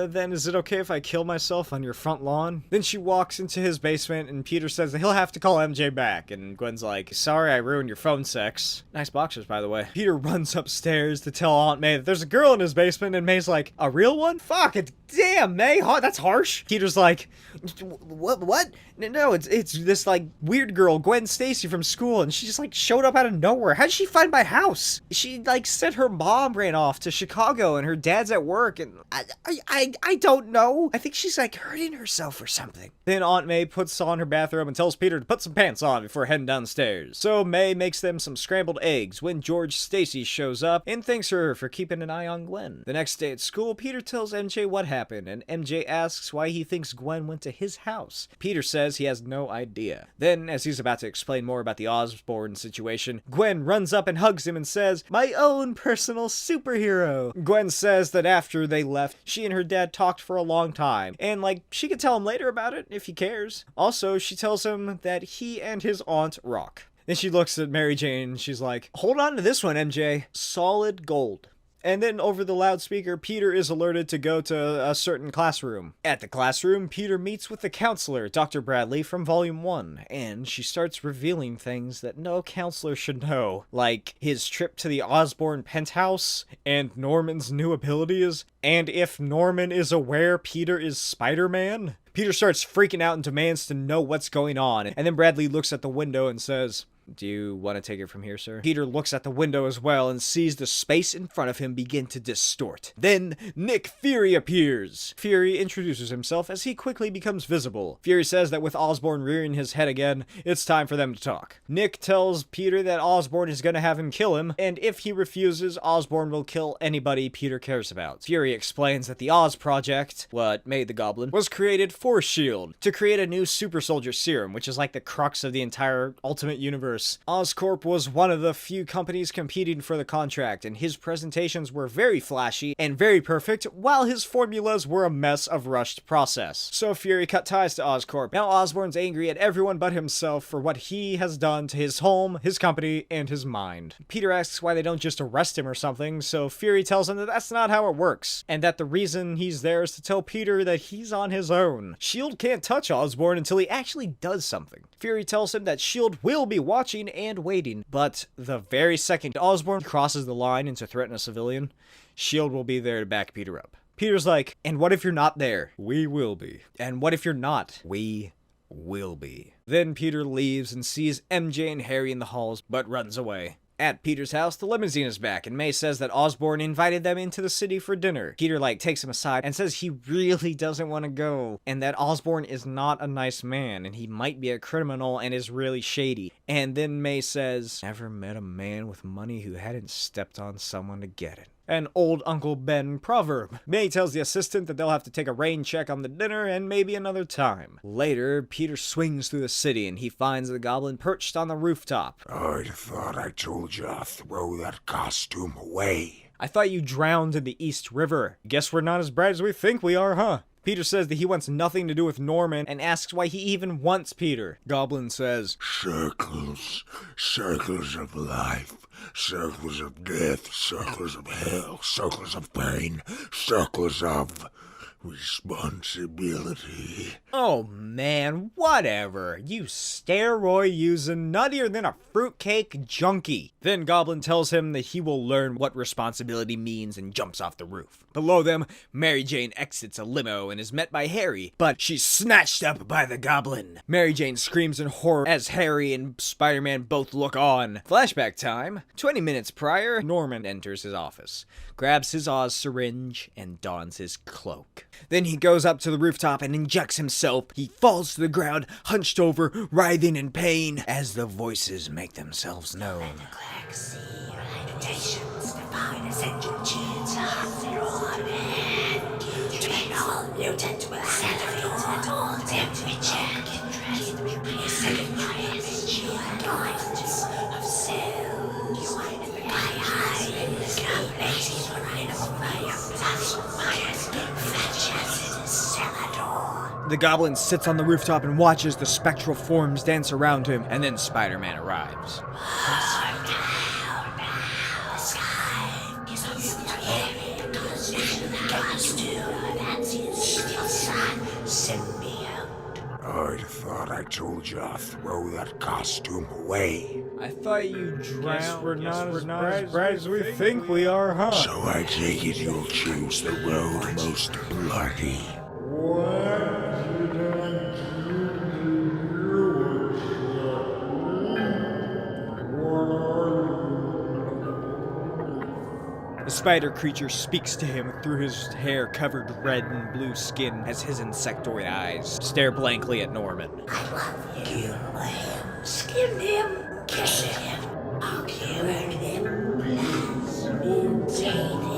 Then is it okay if I kill myself on your front lawn? Then she walks into his basement, and Peter says that he'll have to call MJ back, and Gwen's like, sorry I ruined your phone sex. Nice boxers, by the way. Peter runs upstairs to tell Aunt May that there's a girl in his basement, and May's like, a real one? Fuck it. Damn, May, that's harsh. Peter's like, what? No, it's this, like, weird girl, Gwen Stacy from school, and she just, like, showed up out of nowhere. How did she find my house? She, like, said her mom ran off to Chicago, and her dad's at work, and I don't know. I think she's, like, hurting herself or something. Then Aunt May puts on her bathrobe and tells Peter to put some pants on before heading downstairs. So May makes them some scrambled eggs when George Stacy shows up and thanks her for keeping an eye on Gwen. The next day at school, Peter tells MJ what happened, and MJ asks why he thinks Gwen went to his house. Peter says he has no idea. Then, as he's about to explain more about the Osborn situation, Gwen runs up and hugs him and says, my own personal superhero. Gwen says that after they left, she and her dad talked for a long time, and like, she could tell him later about it if he cares. Also, she tells him that he and his aunt rock. Then she looks at Mary Jane and she's like, hold on to this one, MJ. Solid gold. And then over the loudspeaker, Peter is alerted to go to a certain classroom. At the classroom, Peter meets with the counselor, Dr. Bradley, from Volume 1, and she starts revealing things that no counselor should know, like his trip to the Osborn penthouse, and Norman's new abilities, and if Norman is aware Peter is Spider-Man. Peter starts freaking out and demands to know what's going on, and then Bradley looks at the window and says, do you want to take it from here, sir? Peter looks at the window as well and sees the space in front of him begin to distort. Then Nick Fury appears. Fury introduces himself as he quickly becomes visible. Fury says that with Osborn rearing his head again, it's time for them to talk. Nick tells Peter that Osborn is going to have him kill him, and if he refuses, Osborn will kill anybody Peter cares about. Fury explains that the Oz Project, what made the Goblin, was created for S.H.I.E.L.D. to create a new super soldier serum, which is like the crux of the entire Ultimate Universe. Oscorp was one of the few companies competing for the contract, and his presentations were very flashy and very perfect, while his formulas were a mess of rushed process. So Fury cut ties to Oscorp. Now Osborn's angry at everyone but himself for what he has done to his home, his company, and his mind. Peter asks why they don't just arrest him or something, so Fury tells him that that's not how it works, and that the reason he's there is to tell Peter that he's on his own. S.H.I.E.L.D. can't touch Osborn until he actually does something. Fury tells him that S.H.I.E.L.D. will be watching and waiting, but the very second Osborn crosses the line into threaten a civilian, S.H.I.E.L.D. will be there to back Peter up. Peter's like, and what if you're not there? We will be. And what if you're not? We will be. Then Peter leaves and sees MJ and Harry in the halls, but runs away. At Peter's house, the limousine is back, and May says that Osborn invited them into the city for dinner. Peter, takes him aside and says he really doesn't want to go, and that Osborn is not a nice man, and he might be a criminal and is really shady. And then May says, never met a man with money who hadn't stepped on someone to get it. An old Uncle Ben proverb. May tells the assistant that they'll have to take a rain check on the dinner and maybe another time. Later, Peter swings through the city and he finds the goblin perched on the rooftop. I thought I told you to throw that costume away. I thought you drowned in the East River. Guess we're not as bright as we think we are, huh? Peter says that he wants nothing to do with Norman and asks why he even wants Peter. Goblin says, Circles, circles of life, circles of death, circles of hell, circles of pain, circles of responsibility. oh man, whatever. You steroid using, nuttier than a fruitcake junkie. Then Goblin tells him that he will learn what responsibility means and jumps off the roof. Below them, Mary Jane exits a limo and is met by Harry, but she's snatched up by the Goblin. Mary Jane screams in horror as Harry and Spider-Man both look on. Flashback time. 20 minutes prior, Norman enters his office, grabs his Oz syringe, and dons his cloak. Then he goes up to the rooftop and injects himself. He falls to the ground, hunched over, writhing in pain, as the voices make themselves known. The Goblin sits on the rooftop and watches the spectral forms dance around him, and then Spider-Man arrives. I thought I told you to throw that costume away. I thought you drowned. We're not as bright as we think we are, huh? So I take it you'll choose the road most bloody. The spider creature speaks to him through his hair-covered red and blue skin as his insectoid eyes stare blankly at Norman. Skin him, kiss him, I'll cure them, maintain him.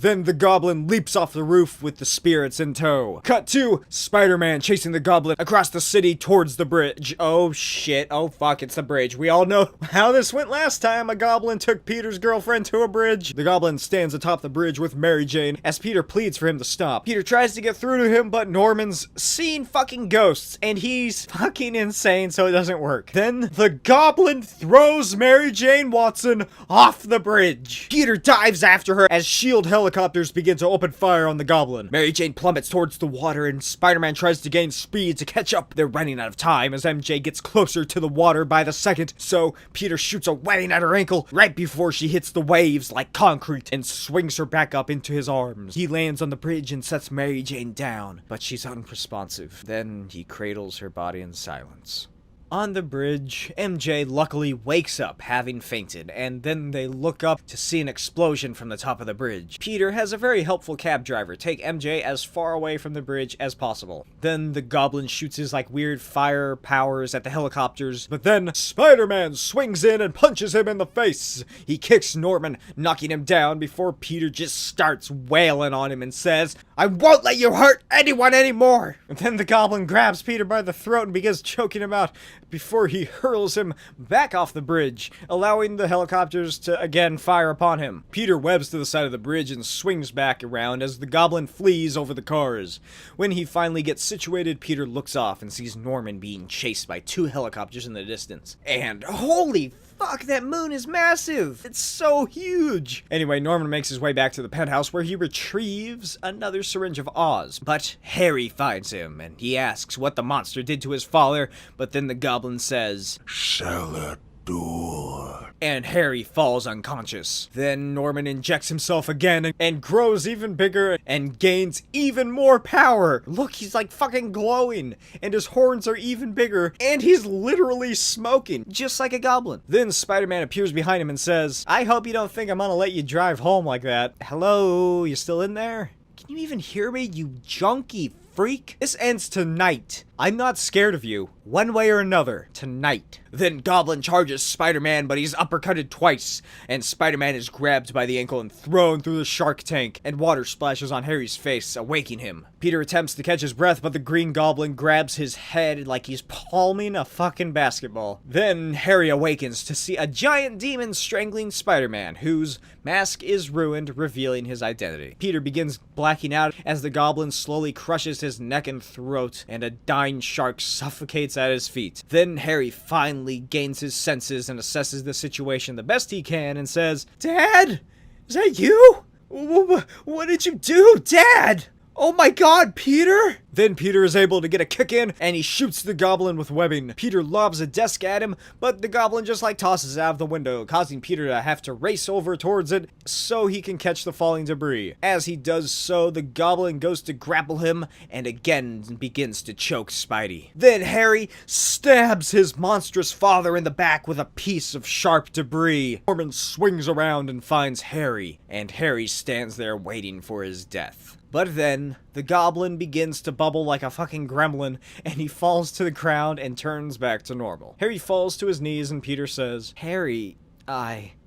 Then the Goblin leaps off the roof with the spirits in tow. Cut to Spider-Man chasing the Goblin across the city towards the bridge. Oh shit, oh fuck, it's the bridge. We all know how this went last time a Goblin took Peter's girlfriend to a bridge. The Goblin stands atop the bridge with Mary Jane as Peter pleads for him to stop. Peter tries to get through to him, but Norman's seeing fucking ghosts, and he's fucking insane, so it doesn't work. Then the Goblin throws Mary Jane Watson off the bridge. Peter dives after her as shield helicopters begin to open fire on the Goblin. Mary Jane plummets towards the water and Spider-Man tries to gain speed to catch up. They're running out of time as MJ gets closer to the water by the second, so Peter shoots a webbing at her ankle right before she hits the waves like concrete and swings her back up into his arms. He lands on the bridge and sets Mary Jane down, but she's unresponsive. Then he cradles her body in silence. On the bridge, MJ luckily wakes up, having fainted, and then they look up to see an explosion from the top of the bridge. Peter has a very helpful cab driver take MJ as far away from the bridge as possible. Then the Goblin shoots his weird fire powers at the helicopters, but then Spider-Man swings in and punches him in the face. He kicks Norman, knocking him down before Peter just starts wailing on him and says, "I won't let you hurt anyone anymore!" And then the Goblin grabs Peter by the throat and begins choking him out before he hurls him back off the bridge, allowing the helicopters to again fire upon him. Peter webs to the side of the bridge and swings back around as the Goblin flees over the cars. When he finally gets situated, Peter looks off and sees Norman being chased by 2 helicopters in the distance. And holy fuck, that moon is massive! It's so huge! Anyway, Norman makes his way back to the penthouse where he retrieves another syringe of Oz. But Harry finds him, and he asks what the monster did to his father, but then the Goblin says, Cellar door. and Harry falls unconscious. Then Norman injects himself again and grows even bigger and gains even more power. Look, he's like fucking glowing, and his horns are even bigger, and he's literally smoking, just like a goblin. Then Spider-Man appears behind him and says, I hope you don't think I'm gonna let you drive home like that. Hello, you still in there? Can you even hear me, you junky freak? This ends tonight. I'm not scared of you, one way or another, tonight. Then Goblin charges Spider-Man, but he's uppercutted twice, and Spider-Man is grabbed by the ankle and thrown through the shark tank, and water splashes on Harry's face, awaking him. Peter attempts to catch his breath, but the Green Goblin grabs his head like he's palming a fucking basketball. Then Harry awakens to see a giant demon strangling Spider-Man, whose mask is ruined, revealing his identity. Peter begins blacking out as the Goblin slowly crushes his neck and throat, and a dying shark suffocates at his feet. Then Harry finally gains his senses and assesses the situation the best he can and says, Dad? Is that you? What did you do, Dad? Oh my god, Peter! Then Peter is able to get a kick in, and he shoots the Goblin with webbing. Peter lobs a desk at him, but the Goblin just tosses it out of the window, causing Peter to have to race over towards it so he can catch the falling debris. As he does so, the Goblin goes to grapple him, and again begins to choke Spidey. Then Harry stabs his monstrous father in the back with a piece of sharp debris. Norman swings around and finds Harry, and Harry stands there waiting for his death. But then, the Goblin begins to bubble like a fucking gremlin, and he falls to the ground and turns back to normal. Harry falls to his knees, and Peter says,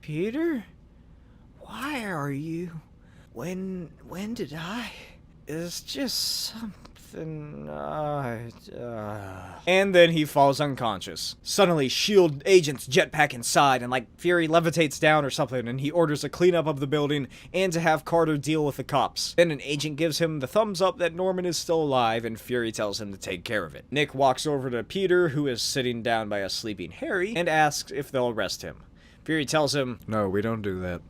Peter? Why are you? When did I? It's just something And then he falls unconscious. Suddenly, S.H.I.E.L.D. agents jetpack inside, and Fury levitates down or something, and he orders a cleanup of the building and to have Carter deal with the cops. Then an agent gives him the thumbs up that Norman is still alive, and Fury tells him to take care of it. Nick walks over to Peter, who is sitting down by a sleeping Harry, and asks if they'll arrest him. Fury tells him, No, we don't do that.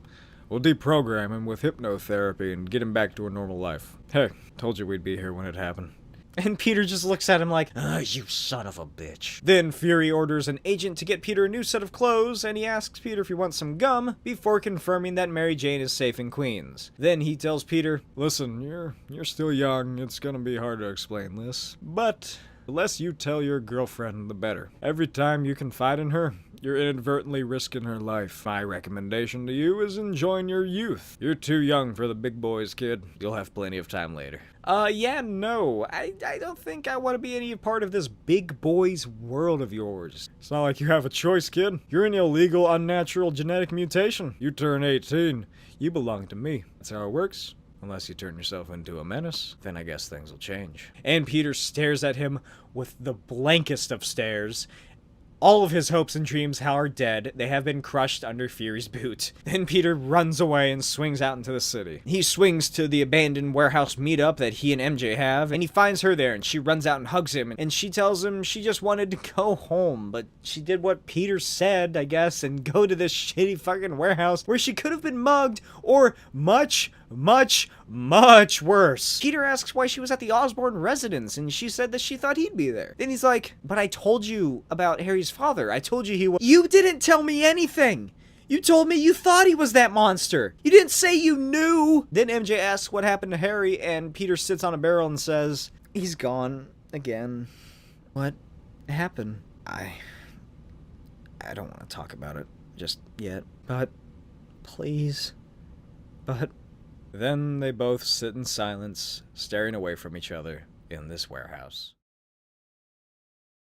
We'll deprogram him with hypnotherapy and get him back to a normal life. Hey, told you we'd be here when it happened. And Peter just looks at him like, you son of a bitch. Then Fury orders an agent to get Peter a new set of clothes, and he asks Peter if he wants some gum before confirming that Mary Jane is safe in Queens. Then he tells Peter, Listen, you're still young, it's gonna be hard to explain this, but the less you tell your girlfriend, the better. Every time you confide in her, you're inadvertently risking her life. My recommendation to you is enjoying your youth. You're too young for the big boys, kid. You'll have plenty of time later. No. I don't think I want to be any part of this big boys world of yours. It's not like you have a choice, kid. You're an illegal, unnatural genetic mutation. You turn 18, you belong to me. That's how it works. Unless you turn yourself into a menace, then I guess things will change. And Peter stares at him with the blankest of stares. All of his hopes and dreams are dead. They have been crushed under Fury's boot. Then Peter runs away and swings out into the city. He swings to the abandoned warehouse meetup that he and MJ have, and he finds her there, and she runs out and hugs him, and she tells him she just wanted to go home, but she did what Peter said, I guess, and go to this shitty fucking warehouse where she could have been mugged, or much worse. Peter asks why she was at the Osborn residence, and she said that she thought he'd be there. Then he's like, but I told you about Harry's father. I told you he was— You didn't tell me anything! You told me you thought he was that monster! You didn't say you knew! Then MJ asks what happened to Harry, and Peter sits on a barrel and says, he's gone again. What happened? I don't want to talk about it just yet, but please. But then they both sit in silence, staring away from each other in this warehouse.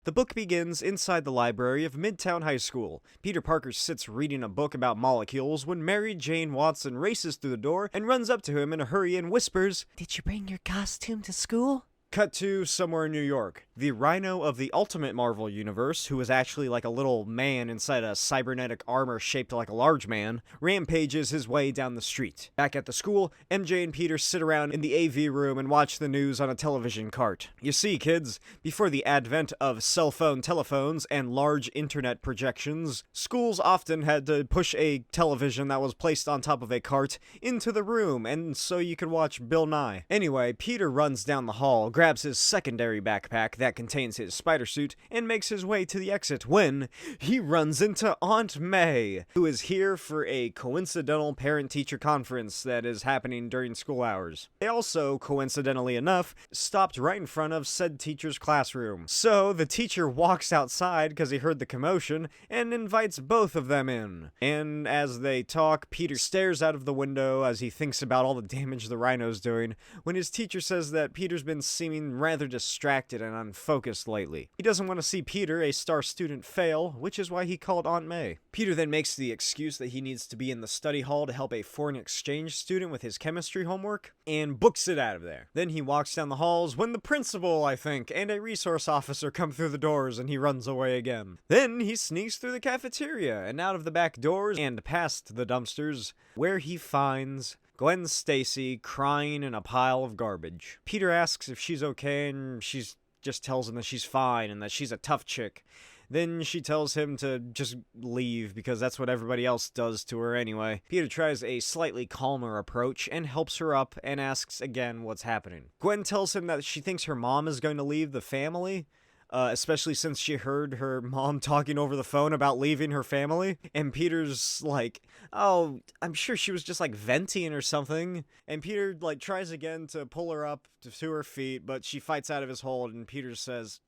The book begins inside the library of Midtown High School. Peter Parker sits reading a book about molecules when Mary Jane Watson races through the door and runs up to him in a hurry and whispers, "Did you bring your costume to school?" Cut to somewhere in New York. The Rhino of the Ultimate Marvel Universe, who is actually like a little man inside a cybernetic armor shaped like a large man, rampages his way down the street. Back at the school, MJ and Peter sit around in the AV room and watch the news on a television cart. You see, kids, before the advent of cell phone telephones and large internet projections, schools often had to push a television that was placed on top of a cart into the room, and so you could watch Bill Nye. Anyway, Peter runs down the hall, grabs his secondary backpack that contains his spider suit and makes his way to the exit when he runs into Aunt May, who is here for a coincidental parent-teacher conference that is happening during school hours. They also, coincidentally enough, stopped right in front of said teacher's classroom. So the teacher walks outside because he heard the commotion and invites both of them in. And as they talk, Peter stares out of the window as he thinks about all the damage the rhino's doing, when his teacher says that Peter's been seeming rather distracted and unfocused lately. He doesn't want to see Peter, a star student, fail, which is why he called Aunt May. Peter then makes the excuse that he needs to be in the study hall to help a foreign exchange student with his chemistry homework, and books it out of there. Then he walks down the halls when the principal, I think, and a resource officer come through the doors, and he runs away again. Then he sneaks through the cafeteria and out of the back doors and past the dumpsters, where he finds Gwen Stacy crying in a pile of garbage. Peter asks if she's okay, and she just tells him that she's fine and that she's a tough chick. Then she tells him to just leave because that's what everybody else does to her anyway. Peter tries a slightly calmer approach and helps her up and asks again what's happening. Gwen tells him that she thinks her mom is going to leave the family, especially since she heard her mom talking over the phone about leaving her family. And Peter's like, oh, I'm sure she was just like venting or something. And Peter like tries again to pull her up to her feet, but she fights out of his hold, and Peter says,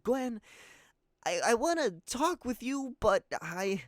Gwen, I want to talk with you, but I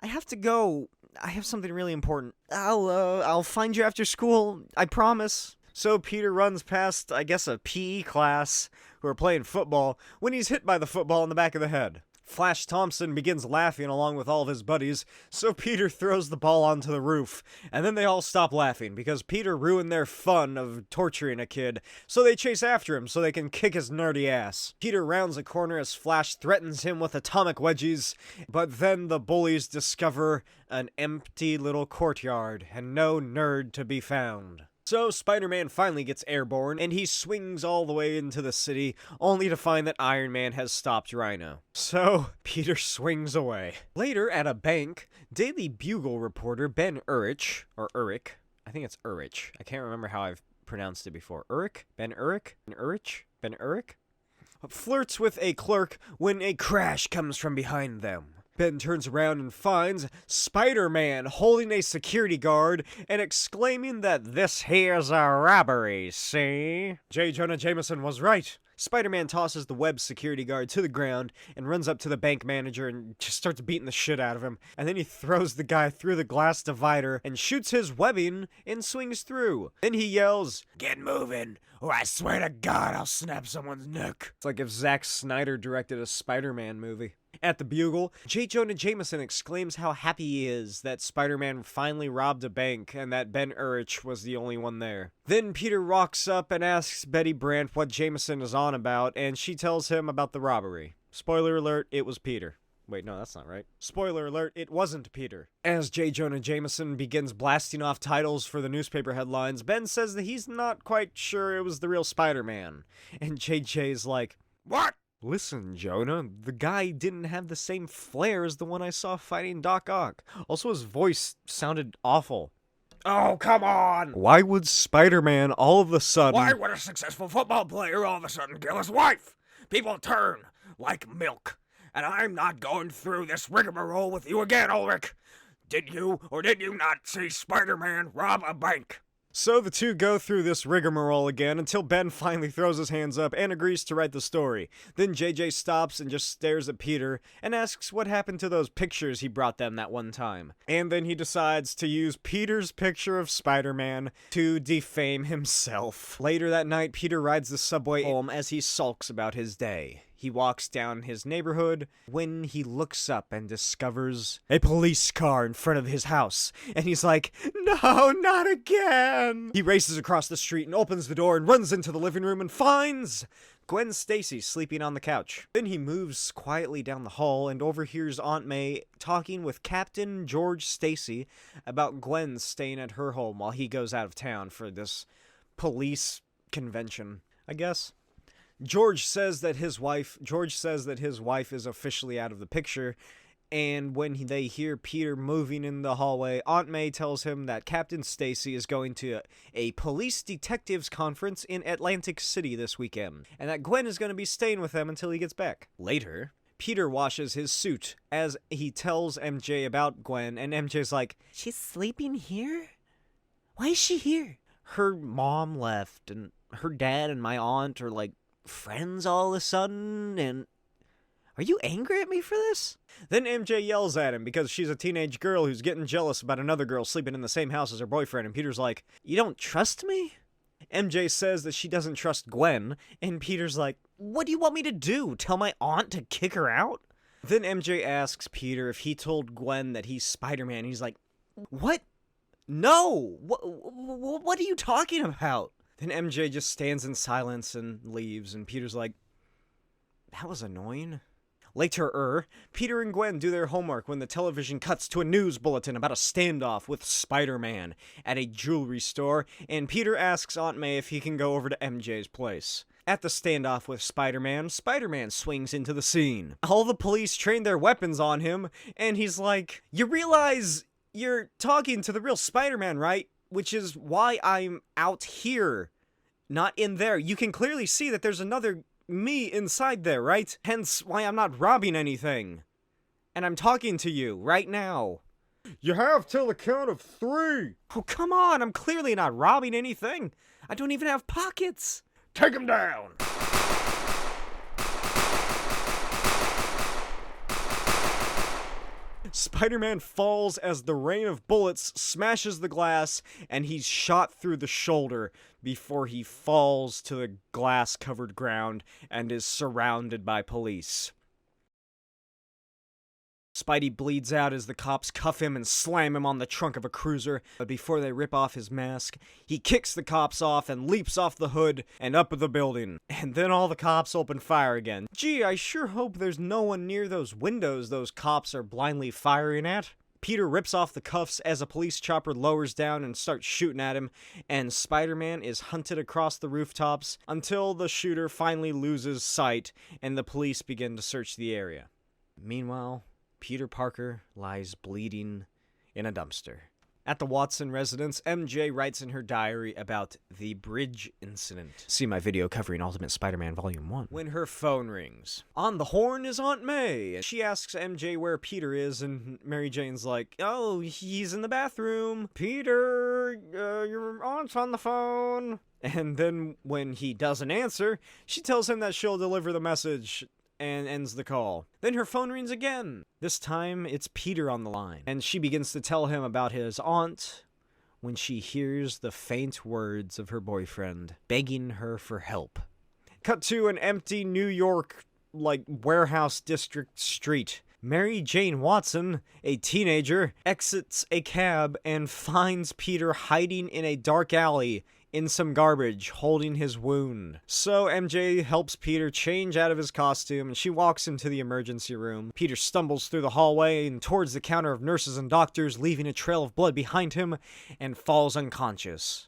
have to go. I have something really important. I'll find you after school, I promise. So Peter runs past, I guess, a PE class who are playing football when he's hit by the football in the back of the head. Flash Thompson begins laughing along with all of his buddies, so Peter throws the ball onto the roof, and then they all stop laughing because Peter ruined their fun of torturing a kid, so they chase after him so they can kick his nerdy ass. Peter rounds a corner as Flash threatens him with atomic wedgies, but then the bullies discover an empty little courtyard and no nerd to be found. So Spider-Man finally gets airborne, and he swings all the way into the city, only to find that Iron Man has stopped Rhino. So Peter swings away. Later, at a bank, Daily Bugle reporter Ben Urich, or Urich, I think it's Urich, I can't remember how I've pronounced it before. Urich? Ben Urich? Ben Urich? Ben Urich? Flirts with a clerk when a crash comes from behind them. Ben turns around and finds Spider-Man holding a security guard and exclaiming that this here's a robbery, see? J. Jonah Jameson was right. Spider-Man tosses the web security guard to the ground and runs up to the bank manager and just starts beating the shit out of him. And then he throws the guy through the glass divider and shoots his webbing and swings through. Then he yells, "Get moving, or I swear to God I'll snap someone's neck." It's like if Zack Snyder directed a Spider-Man movie. At the Bugle, J. Jonah Jameson exclaims how happy he is that Spider-Man finally robbed a bank and that Ben Urich was the only one there. Then Peter rocks up and asks Betty Brant what Jameson is on about, and she tells him about the robbery. Spoiler alert, it was Peter. Wait, no, that's not right. Spoiler alert, it wasn't Peter. As J. Jonah Jameson begins blasting off titles for the newspaper headlines, Ben says that he's not quite sure it was the real Spider-Man. And JJ's like, "What? Listen, Jonah, the guy didn't have the same flair as the one I saw fighting Doc Ock. Also, his voice sounded awful." Oh, come on! Why would Spider-Man all of a sudden... Why would a successful football player all of a sudden kill his wife? People turn like milk. And I'm not going through this rigmarole with you again, Ulrich. Did you or did you not see Spider-Man rob a bank? So the two go through this rigmarole again until Ben finally throws his hands up and agrees to write the story. Then JJ stops and just stares at Peter and asks what happened to those pictures he brought them that one time. And then he decides to use Peter's picture of Spider-Man to defame himself. Later that night, Peter rides the subway home as he sulks about his day. He walks down his neighborhood when he looks up and discovers a police car in front of his house. And he's like, "No, not again!" He races across the street and opens the door and runs into the living room and finds Gwen Stacy sleeping on the couch. Then he moves quietly down the hall and overhears Aunt May talking with Captain George Stacy about Gwen staying at her home while he goes out of town for this police convention, I guess. George says that his wife is officially out of the picture, And when they hear Peter moving in the hallway, Aunt May tells him that Captain Stacy is going to a police detectives conference in Atlantic City this weekend, and that Gwen is going to be staying with them until he gets back. Later, Peter washes his suit as he tells MJ about Gwen, and MJ's like, "She's sleeping here? Why is she here?" Her mom left, and her dad and my aunt are like friends all of a sudden, and are you angry at me for this? Then MJ yells at him because she's a teenage girl who's getting jealous about another girl sleeping in the same house as her boyfriend, and Peter's like, "You don't trust me?" MJ says that she doesn't trust Gwen, and Peter's like, "What do you want me to do? Tell my aunt to kick her out?" Then MJ asks Peter if he told Gwen that he's Spider-Man. He's like, "What? No! What are you talking about?" Then MJ just stands in silence and leaves, and Peter's like, "That was annoying." Later, Peter and Gwen do their homework when the television cuts to a news bulletin about a standoff with Spider-Man at a jewelry store, and Peter asks Aunt May if he can go over to MJ's place. At the standoff with Spider-Man, Spider-Man swings into the scene. All the police train their weapons on him, and he's like, "You realize you're talking to the real Spider-Man, right? Which is why I'm out here, not in there. You can clearly see that there's another me inside there, right? Hence why I'm not robbing anything. And I'm talking to you right now." You have till the count of 3. Oh, come on, I'm clearly not robbing anything. I don't even have pockets. Take him down. Spider-Man falls as the rain of bullets smashes the glass, and he's shot through the shoulder before he falls to the glass-covered ground and is surrounded by police. Spidey bleeds out as the cops cuff him and slam him on the trunk of a cruiser, but before they rip off his mask, he kicks the cops off and leaps off the hood and up the building. And then all the cops open fire again. Gee, I sure hope there's no one near those windows those cops are blindly firing at. Peter rips off the cuffs as a police chopper lowers down and starts shooting at him, and Spider-Man is hunted across the rooftops until the shooter finally loses sight and the police begin to search the area. Meanwhile, Peter Parker lies bleeding in a dumpster. At the Watson residence, MJ writes in her diary about the bridge incident. See my video covering Ultimate Spider-Man Volume 1. When her phone rings. On the horn is Aunt May. She asks MJ where Peter is, and Mary Jane's like, "Oh, he's in the bathroom. Peter, your aunt's on the phone." And then when he doesn't answer, she tells him that she'll deliver the message and ends the call. Then her phone rings again. This time, it's Peter on the line, and she begins to tell him about his aunt when she hears the faint words of her boyfriend begging her for help. Cut to an empty New York, warehouse district street. Mary Jane Watson, a teenager, exits a cab and finds Peter hiding in a dark alley in some garbage, holding his wound. So MJ helps Peter change out of his costume, and she walks him to the emergency room. Peter stumbles through the hallway and towards the counter of nurses and doctors, leaving a trail of blood behind him, and falls unconscious.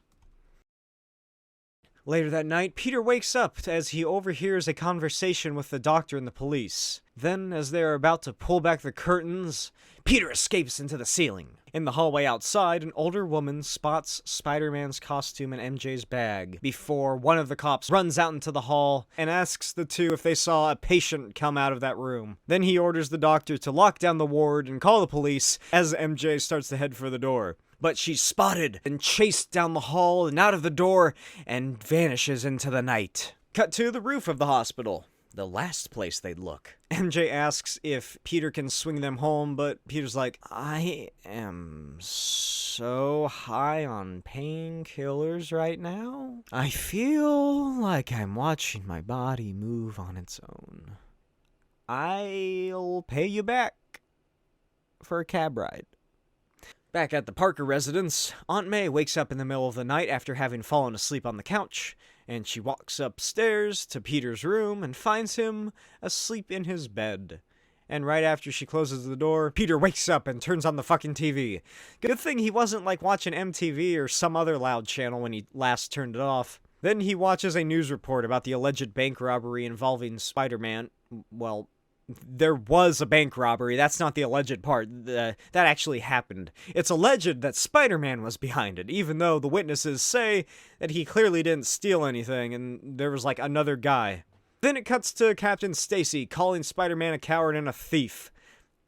Later that night, Peter wakes up as he overhears a conversation with the doctor and the police. Then, as they are about to pull back the curtains, Peter escapes into the ceiling. In the hallway outside, an older woman spots Spider-Man's costume in MJ's bag before one of the cops runs out into the hall and asks the two if they saw a patient come out of that room. Then he orders the doctor to lock down the ward and call the police as MJ starts to head for the door. But she's spotted and chased down the hall and out of the door and vanishes into the night. Cut to the roof of the hospital. The last place they'd look. MJ asks if Peter can swing them home, but Peter's like, "I am so high on painkillers right now. I feel like I'm watching my body move on its own. I'll pay you back for a cab ride." Back at the Parker residence, Aunt May wakes up in the middle of the night after having fallen asleep on the couch, and she walks upstairs to Peter's room and finds him asleep in his bed. And right after she closes the door, Peter wakes up and turns on the fucking TV. Good thing he wasn't watching MTV or some other loud channel when he last turned it off. Then he watches a news report about the alleged bank robbery involving Spider-Man, There was a bank robbery. That's not the alleged part. That actually happened. It's alleged that Spider-Man was behind it, even though the witnesses say that he clearly didn't steal anything and there was like another guy. Then it cuts to Captain Stacy calling Spider-Man a coward and a thief.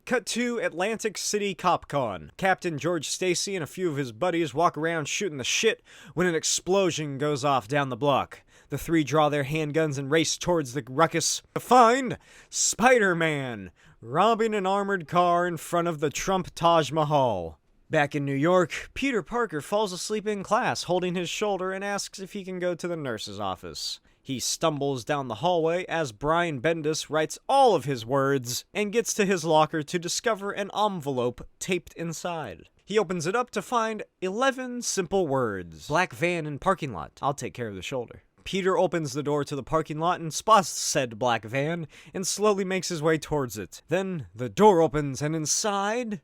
Cut to Atlantic City CopCon. Captain George Stacy and a few of his buddies walk around shooting the shit when an explosion goes off down the block. The three draw their handguns and race towards the ruckus to find Spider-Man robbing an armored car in front of the Trump Taj Mahal. Back in New York, Peter Parker falls asleep in class holding his shoulder and asks if he can go to the nurse's office. He stumbles down the hallway as Brian Bendis writes all of his words and gets to his locker to discover an envelope taped inside. He opens it up to find 11 simple words. Black van in parking lot. I'll take care of the shoulder. Peter opens the door to the parking lot and spots said black van and slowly makes his way towards it. Then the door opens and inside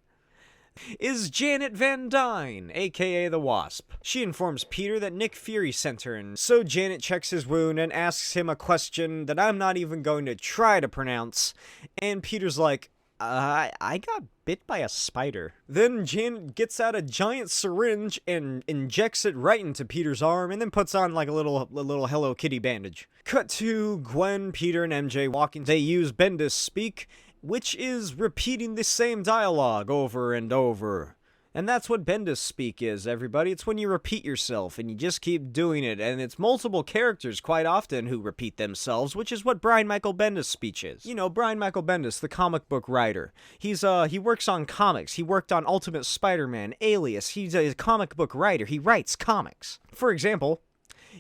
is Janet Van Dyne, aka the Wasp. She informs Peter that Nick Fury sent her, and so Janet checks his wound and asks him a question that I'm not even going to try to pronounce, and Peter's like, I got bit by a spider. Then Janet gets out a giant syringe and injects it right into Peter's arm and then puts on like a little Hello Kitty bandage. Cut to Gwen, Peter, and MJ walking. They use Bendis speak, which is repeating the same dialogue over and over. And that's what Bendis speak is, everybody. It's when you repeat yourself and you just keep doing it. And it's multiple characters quite often who repeat themselves, which is what Brian Michael Bendis' speech is. You know, Brian Michael Bendis, the comic book writer. He works on comics. He worked on Ultimate Spider-Man, Alias. He's a comic book writer. He writes comics. For example,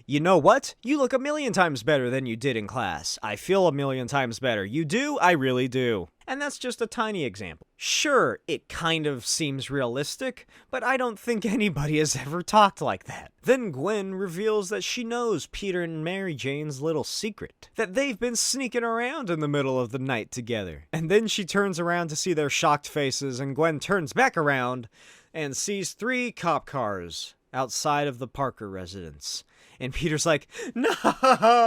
you know what? You look 1,000,000 times better than you did in class. I feel 1,000,000 times better. You do? I really do. And that's just a tiny example. Sure, it kind of seems realistic, but I don't think anybody has ever talked like that. Then Gwen reveals that she knows Peter and Mary Jane's little secret, that they've been sneaking around in the middle of the night together. And then she turns around to see their shocked faces, and Gwen turns back around and sees 3 cop cars outside of the Parker residence. And Peter's like, no,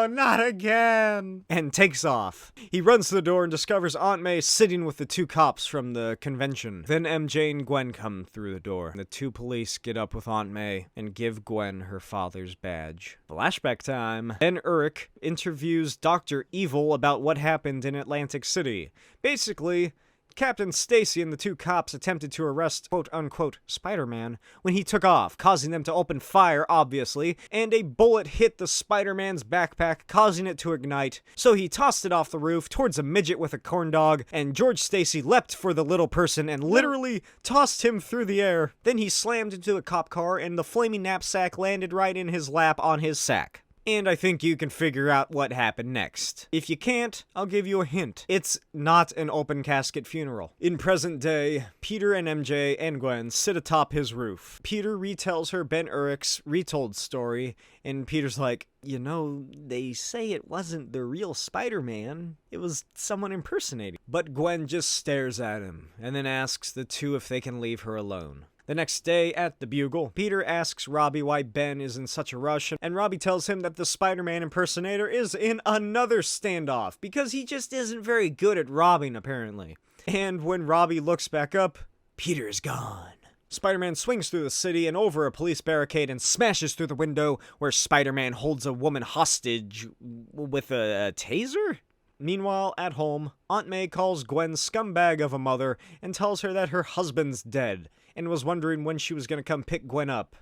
not again, and takes off. He runs to the door and discovers Aunt May sitting with the 2 cops from the convention. Then MJ and Gwen come through the door. The 2 police get up with Aunt May and give Gwen her father's badge. Flashback time. Ben Urich interviews Dr. Evil about what happened in Atlantic City. Basically, Captain Stacy and the 2 cops attempted to arrest quote-unquote Spider-Man when he took off, causing them to open fire, obviously, and a bullet hit the Spider-Man's backpack, causing it to ignite. So he tossed it off the roof towards a midget with a corn dog, and George Stacy leapt for the little person and literally tossed him through the air. Then he slammed into a cop car, and the flaming knapsack landed right in his lap on his sack. And I think you can figure out what happened next. If you can't, I'll give you a hint. It's not an open casket funeral. In present day, Peter and MJ and Gwen sit atop his roof. Peter retells her Ben Urich's retold story, and Peter's like, you know, they say it wasn't the real Spider-Man. It was someone impersonating. But Gwen just stares at him, and then asks the 2 if they can leave her alone. The next day at the Bugle, Peter asks Robbie why Ben is in such a rush, and Robbie tells him that the Spider-Man impersonator is in another standoff, because he just isn't very good at robbing, apparently. And when Robbie looks back up, Peter's gone. Spider-Man swings through the city and over a police barricade and smashes through the window where Spider-Man holds a woman hostage with a taser? Meanwhile, at home, Aunt May calls Gwen scumbag of a mother and tells her that her husband's dead, and was wondering when she was going to come pick Gwen up.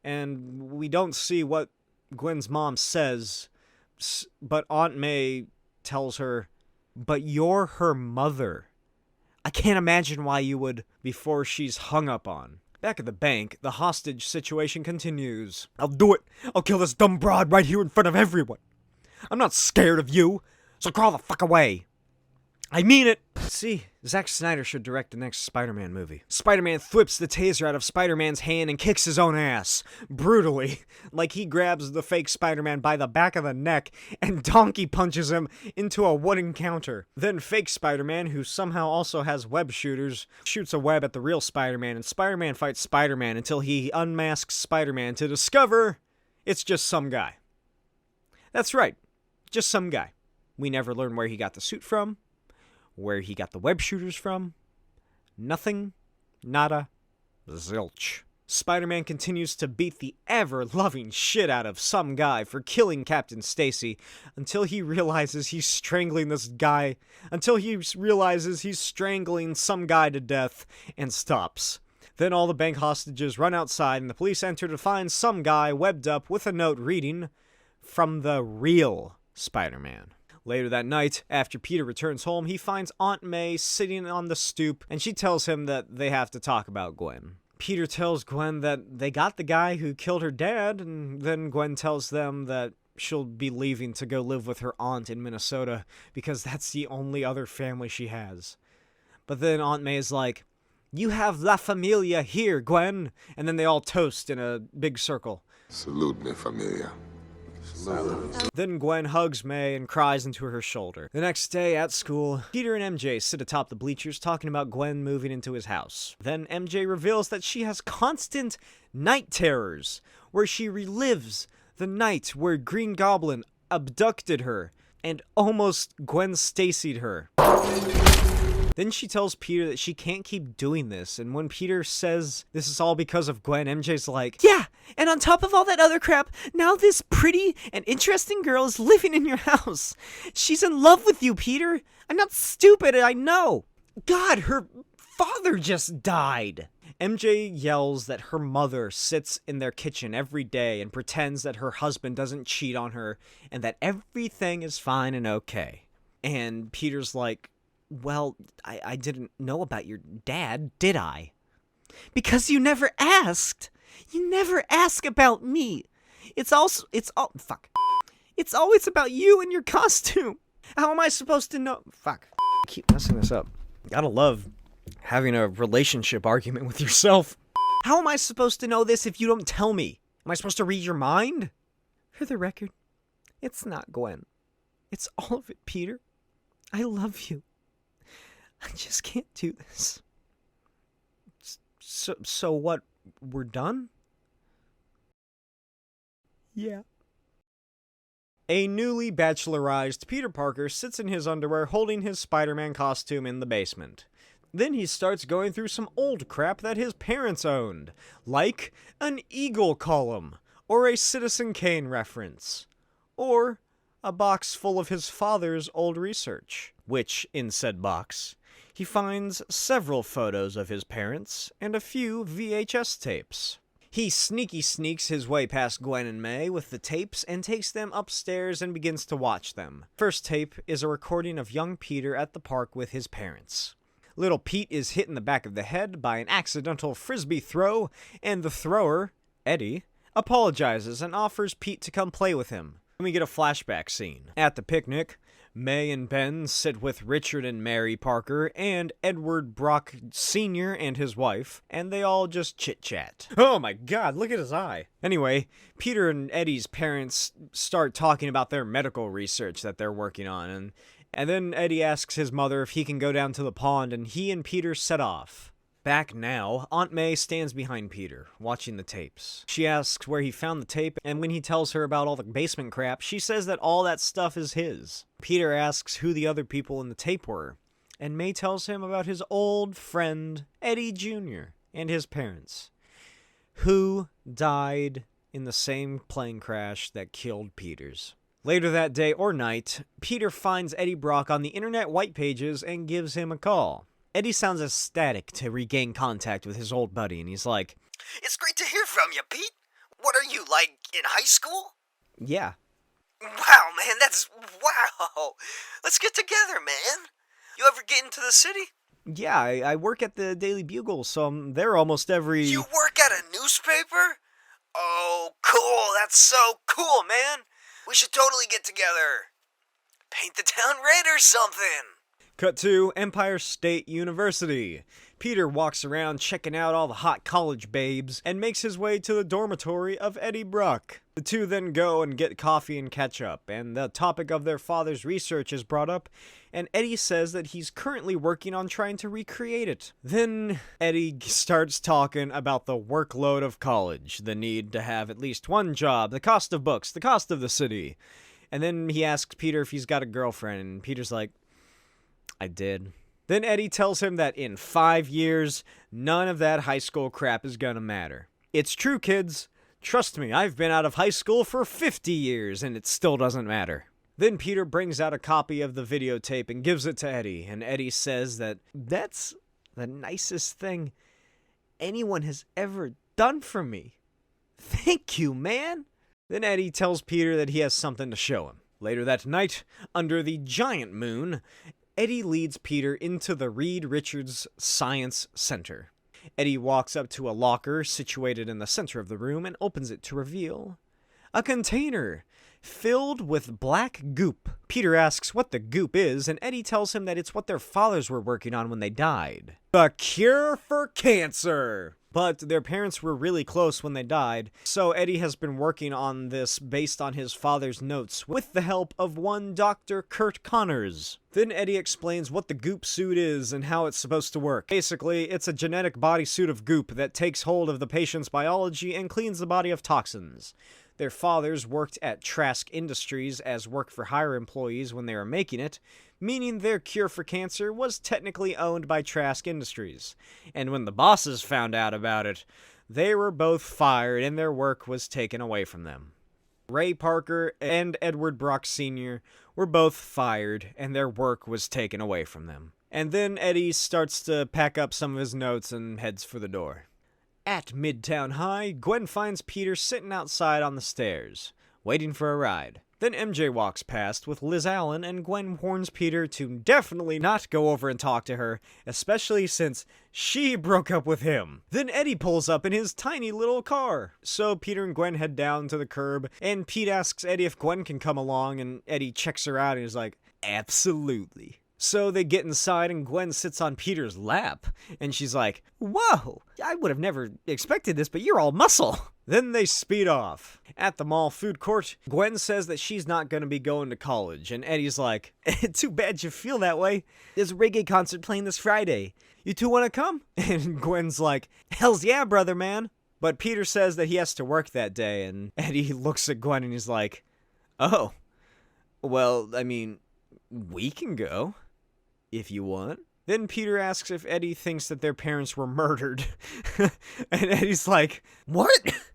And we don't see what Gwen's mom says, but Aunt May tells her, but you're her mother. I can't imagine why you would, before she's hung up on. Back at the bank, the hostage situation continues. I'll do it. I'll kill this dumb broad right here in front of everyone. I'm not scared of you, so crawl the fuck away. I mean it. See, Zack Snyder should direct the next Spider-Man movie. Spider-Man whips the taser out of Spider-Man's hand and kicks his own ass. Brutally. Like he grabs the fake Spider-Man by the back of the neck and donkey punches him into a wooden counter. Then fake Spider-Man, who somehow also has web shooters, shoots a web at the real Spider-Man, and Spider-Man fights Spider-Man until he unmasks Spider-Man to discover it's just some guy. That's right. Just some guy. We never learn where he got the suit from. Where he got the web shooters from? Nothing. Nada. Zilch. Spider-Man continues to beat the ever-loving shit out of some guy for killing Captain Stacy until he realizes he's strangling some guy to death and stops. Then all the bank hostages run outside and the police enter to find some guy webbed up with a note reading, "From the real Spider-Man." Later that night, after Peter returns home, he finds Aunt May sitting on the stoop and she tells him that they have to talk about Gwen. Peter tells Gwen that they got the guy who killed her dad, and then Gwen tells them that she'll be leaving to go live with her aunt in Minnesota because that's the only other family she has. But then Aunt May is like, "You have La Familia here, Gwen," and then they all toast in a big circle. Salute me, familia. Then Gwen hugs May and cries into her shoulder. The next day at school, Peter and MJ sit atop the bleachers talking about Gwen moving into his house. Then MJ reveals that she has constant night terrors, where she relives the night where Green Goblin abducted her and almost Gwen Stacy'd her. Then she tells Peter that she can't keep doing this, and when Peter says this is all because of Gwen, MJ's like, "Yeah, and on top of all that other crap, now this pretty and interesting girl is living in your house. She's in love with you, Peter. I'm not stupid, I know. God, her father just died." MJ yells that her mother sits in their kitchen every day and pretends that her husband doesn't cheat on her and that everything is fine and okay. And Peter's like, "Well, I didn't know about your dad, did I?" "Because you never asked. You never ask about me. It's always about you and your costume. How am I supposed to know?" Fuck. I keep messing this up. Gotta love having a relationship argument with yourself. How am I supposed to know this if you don't tell me? Am I supposed to read your mind? For the record, it's not Gwen. It's all of it, Peter. I love you. I just can't do this. So what? We're done? Yeah. A newly bachelorized Peter Parker sits in his underwear holding his Spider-Man costume in the basement. Then he starts going through some old crap that his parents owned, like an Eagle column, or a Citizen Kane reference, or a box full of his father's old research, which, in said box, he finds several photos of his parents and a few VHS tapes. He sneaks his way past Gwen and May with the tapes and takes them upstairs and begins to watch them. First tape is a recording of young Peter at the park with his parents. Little Pete is hit in the back of the head by an accidental frisbee throw, and the thrower, Eddie, apologizes and offers Pete to come play with him. Then we get a flashback scene. At the picnic, May and Ben sit with Richard and Mary Parker and Edward Brock Sr. and his wife, and they all just chit-chat. Oh my god, look at his eye. Anyway, Peter and Eddie's parents start talking about their medical research that they're working on, and then Eddie asks his mother if he can go down to the pond, and he and Peter set off. Back now, Aunt May stands behind Peter, watching the tapes. She asks where he found the tape, and when he tells her about all the basement crap, she says that all that stuff is his. Peter asks who the other people in the tape were, and May tells him about his old friend, Eddie Jr., and his parents, who died in the same plane crash that killed Peter's. Later that day or night, Peter finds Eddie Brock on the internet white pages and gives him a call. Eddie sounds ecstatic to regain contact with his old buddy, and he's like, "It's great to hear from you, Pete. What are you, like, in high school?" "Yeah." "Wow, man, wow. Let's get together, man. You ever get into the city?" "Yeah, I work at the Daily Bugle, so I'm there almost every..." "You work at a newspaper? Oh, cool. That's so cool, man. We should totally get together. Paint the town red or something." Cut to Empire State University. Peter walks around checking out all the hot college babes and makes his way to the dormitory of Eddie Brock. The two then go and get coffee and catch up, and the topic of their father's research is brought up, and Eddie says that he's currently working on trying to recreate it. Then Eddie starts talking about the workload of college, the need to have at least one job, the cost of books, the cost of the city. And then he asks Peter if he's got a girlfriend, and Peter's like, I did. Then Eddie tells him that in 5 years, none of that high school crap is gonna matter. It's true, kids. Trust me, I've been out of high school for 50 years, and it still doesn't matter. Then Peter brings out a copy of the videotape and gives it to Eddie, and Eddie says that that's the nicest thing anyone has ever done for me. Thank you, man. Then Eddie tells Peter that he has something to show him. Later that night, under the giant moon, Eddie leads Peter into the Reed Richards Science Center. Eddie walks up to a locker situated in the center of the room and opens it to reveal a container filled with black goop. Peter asks what the goop is, and Eddie tells him that it's what their fathers were working on when they died. The cure for cancer! But their parents were really close when they died, so Eddie has been working on this based on his father's notes with the help of one Dr. Kurt Connors. Then Eddie explains what the goop suit is and how it's supposed to work. Basically, it's a genetic bodysuit of goop that takes hold of the patient's biology and cleans the body of toxins. Their fathers worked at Trask Industries as work-for-hire employees when they were making it, meaning their cure for cancer was technically owned by Trask Industries. And when the bosses found out about it, they were both fired and their work was taken away from them. Ray Parker and Edward Brock Sr. were both fired and their work was taken away from them. And then Eddie starts to pack up some of his notes and heads for the door. At Midtown High, Gwen finds Peter sitting outside on the stairs, waiting for a ride. Then MJ walks past with Liz Allen, and Gwen warns Peter to definitely not go over and talk to her, especially since she broke up with him. Then Eddie pulls up in his tiny little car. So Peter and Gwen head down to the curb, and Pete asks Eddie if Gwen can come along, and Eddie checks her out and is like, absolutely. So they get inside and Gwen sits on Peter's lap, and she's like, whoa, I would have never expected this, but you're all muscle. Then they speed off. At the mall food court, Gwen says that she's not going to be going to college, and Eddie's like, too bad you feel that way. There's a reggae concert playing this Friday. You two want to come? And Gwen's like, hells yeah, brother, man. But Peter says that he has to work that day, and Eddie looks at Gwen and he's like, oh, well, I mean, we can go. If you want. Then Peter asks if Eddie thinks that their parents were murdered. And Eddie's like, what?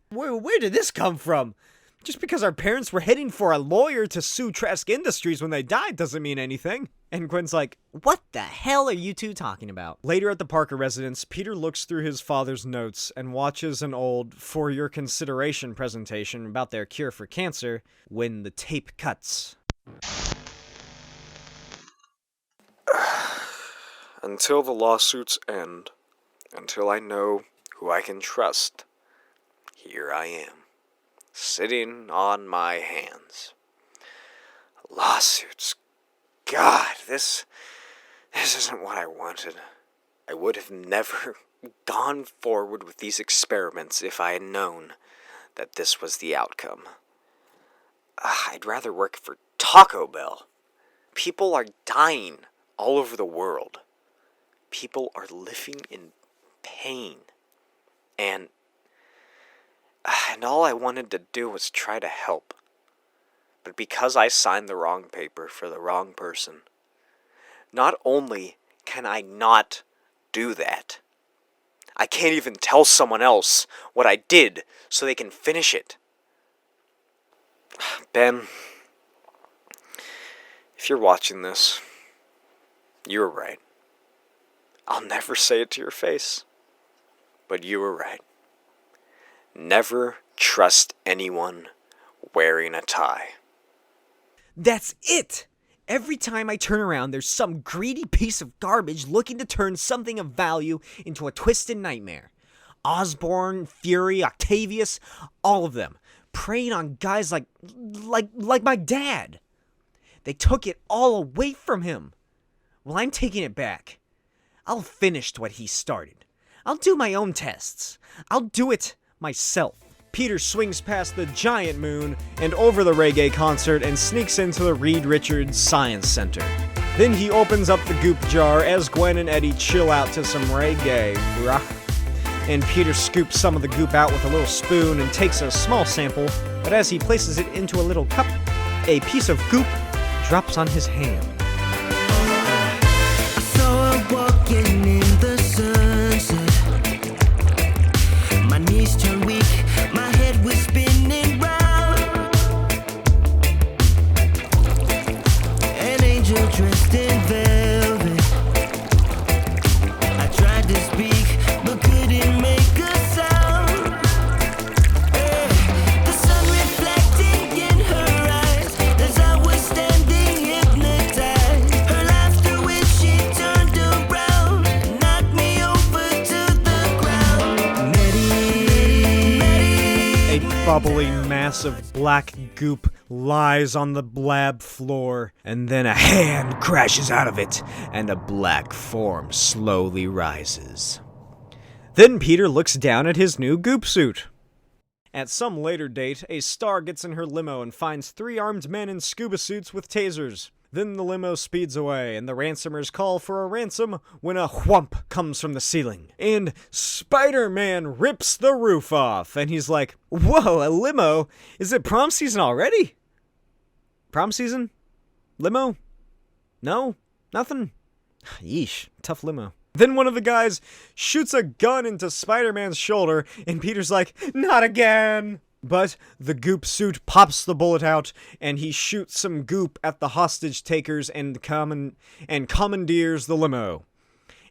Where did this come from? Just because our parents were heading for a lawyer to sue Trask Industries when they died doesn't mean anything. And Gwen's like, what the hell are you two talking about? Later at the Parker residence, Peter looks through his father's notes and watches an old For Your Consideration presentation about their cure for cancer when the tape cuts. Until the lawsuits end, until I know who I can trust, here I am, sitting on my hands. Lawsuits. God, this isn't what I wanted. I would have never gone forward with these experiments if I had known that this was the outcome. I'd rather work for Taco Bell. People are dying all over the world. People are living in pain. And all I wanted to do was try to help. But because I signed the wrong paper for the wrong person, not only can I not do that, I can't even tell someone else what I did so they can finish it. Ben, if you're watching this, you were right. I'll never say it to your face, but you were right. Never trust anyone wearing a tie. That's it! Every time I turn around, there's some greedy piece of garbage looking to turn something of value into a twisted nightmare. Osborn, Fury, Octavius, all of them, preying on guys like my dad. They took it all away from him. Well, I'm taking it back. I'll finish what he started. I'll do my own tests. I'll do it myself. Peter swings past the giant moon and over the reggae concert and sneaks into the Reed Richards Science Center. Then he opens up the goop jar as Gwen and Eddie chill out to some reggae. And Peter scoops some of the goop out with a little spoon and takes a small sample, but as he places it into a little cup, a piece of goop drops on his hand. bubbling mass of black goop lies on the lab floor, and then a hand crashes out of it, and a black form slowly rises. Then Peter looks down at his new goop suit. At some later date, a star gets in her limo and finds 3 armed men in scuba suits with tasers. Then the limo speeds away, and the ransomers call for a ransom when a whump comes from the ceiling. And Spider-Man rips the roof off, and he's like, "Whoa, a limo? Is it prom season already? Prom season? Limo? No? Nothing? Yeesh, tough limo." Then one of the guys shoots a gun into Spider-Man's shoulder, and Peter's like, "Not again!" But the goop suit pops the bullet out, and he shoots some goop at the hostage takers and commandeers the limo.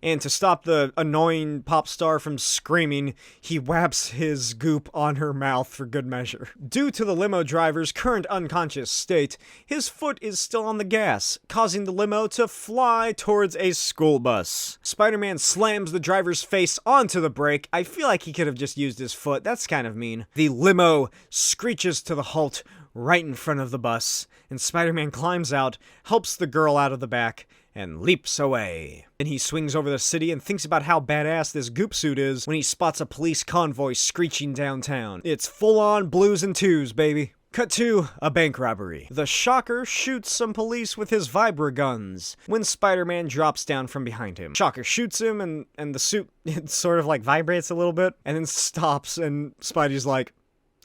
And to stop the annoying pop star from screaming, he whaps his goop on her mouth for good measure. Due to the limo driver's current unconscious state, his foot is still on the gas, causing the limo to fly towards a school bus. Spider-Man slams the driver's face onto the brake. I feel like he could have just used his foot. That's kind of mean. The limo screeches to the halt right in front of the bus, and Spider-Man climbs out, helps the girl out of the back, and leaps away. Then he swings over the city and thinks about how badass this goop suit is when he spots a police convoy screeching downtown. It's full-on blues and twos, baby. Cut to a bank robbery. The Shocker shoots some police with his vibra guns when Spider-Man drops down from behind him. Shocker shoots him, and the suit, it sort of like vibrates a little bit, and then stops, and Spidey's like,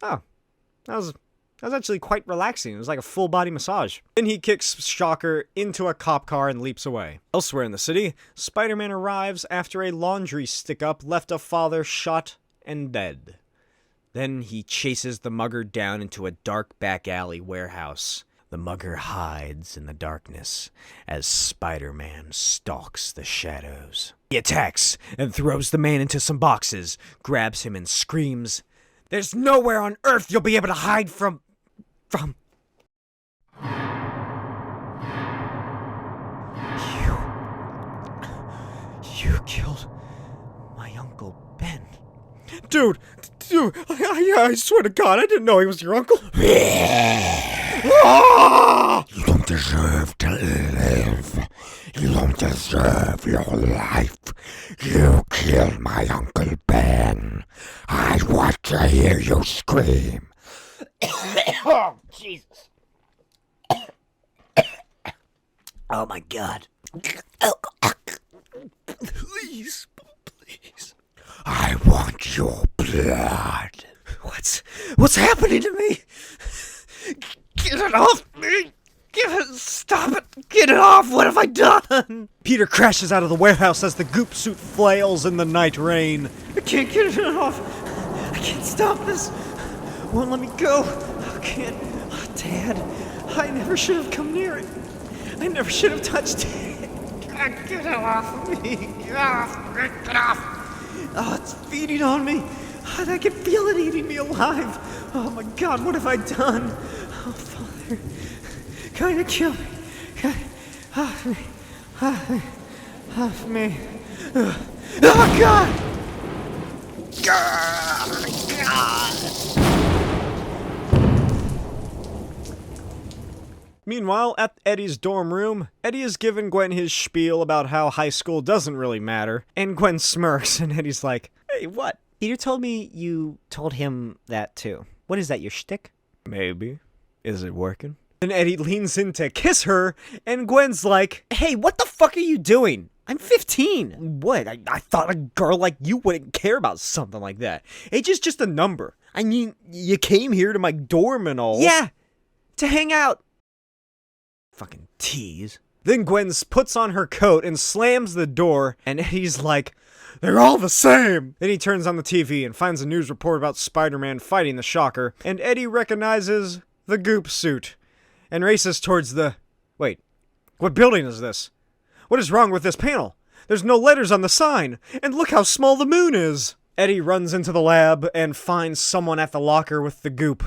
"Oh, that was actually quite relaxing. It was like a full body massage." Then he kicks Shocker into a cop car and leaps away. Elsewhere in the city, Spider-Man arrives after a laundry stick-up left a father shot and dead. Then he chases the mugger down into a dark back alley warehouse. The mugger hides in the darkness as Spider-Man stalks the shadows. He attacks and throws the man into some boxes, grabs him and screams, "There's nowhere on Earth you'll be able to hide from. You killed my Uncle Ben." Dude, I swear to God, I didn't know he was your uncle. You don't deserve to live. You don't deserve your life. You killed my Uncle Ben. I want to hear you scream. Oh, Jesus. Oh, my God. Please. I want your blood. What's happening to me? Get it off me! Stop it! Get it off! What have I done? Peter crashes out of the warehouse as the goop suit flails in the night rain. I can't get it off. I can't stop this. Won't let me go. I can't. Oh, Dad, I never should have come near it. I never should have touched it. Get it off of me. Get off. Get off. Oh, it's feeding on me. Oh, I can feel it eating me alive. Oh my God, what have I done? Oh, Father, kind of kill me. Off me. Off me. Oh, God. Meanwhile, at Eddie's dorm room, Eddie is giving Gwen his spiel about how high school doesn't really matter, and Gwen smirks, and Eddie's like, "Hey, what? Peter told me you told him that too. What is that, your shtick?" Maybe. Is it working? Then Eddie leans in to kiss her, and Gwen's like, "Hey, what the fuck are you doing? I'm 15. What? I thought a girl like you wouldn't care about something like that. Age is just a number. I mean, you came here to my dorm and all." "Yeah, to hang out." Fucking tease. Then Gwen puts on her coat and slams the door, and Eddie's like, "They're all the same!" Then he turns on the TV and finds a news report about Spider-Man fighting the Shocker, and Eddie recognizes the goop suit and races towards the... Wait, what building is this? What is wrong with this panel? There's no letters on the sign, and look how small the moon is! Eddie runs into the lab and finds someone at the locker with the goop,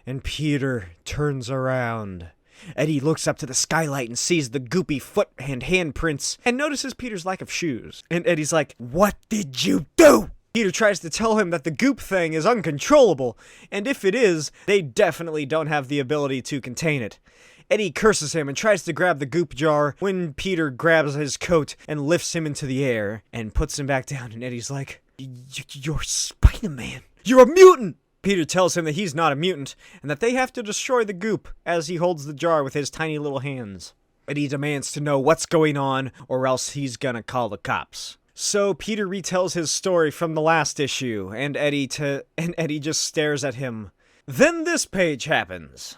and Peter turns around. Eddie looks up to the skylight and sees the goopy foot and handprints and notices Peter's lack of shoes. And Eddie's like, "What did you do?" Peter tries to tell him that the goop thing is uncontrollable, and if it is, they definitely don't have the ability to contain it. Eddie curses him and tries to grab the goop jar when Peter grabs his coat and lifts him into the air and puts him back down, and Eddie's like, "You're Spider-Man. You're a mutant!" Peter tells him that he's not a mutant, and that they have to destroy the goop as he holds the jar with his tiny little hands. Eddie demands to know what's going on, or else he's gonna call the cops. So Peter retells his story from the last issue, and Eddie just stares at him. Then this page happens.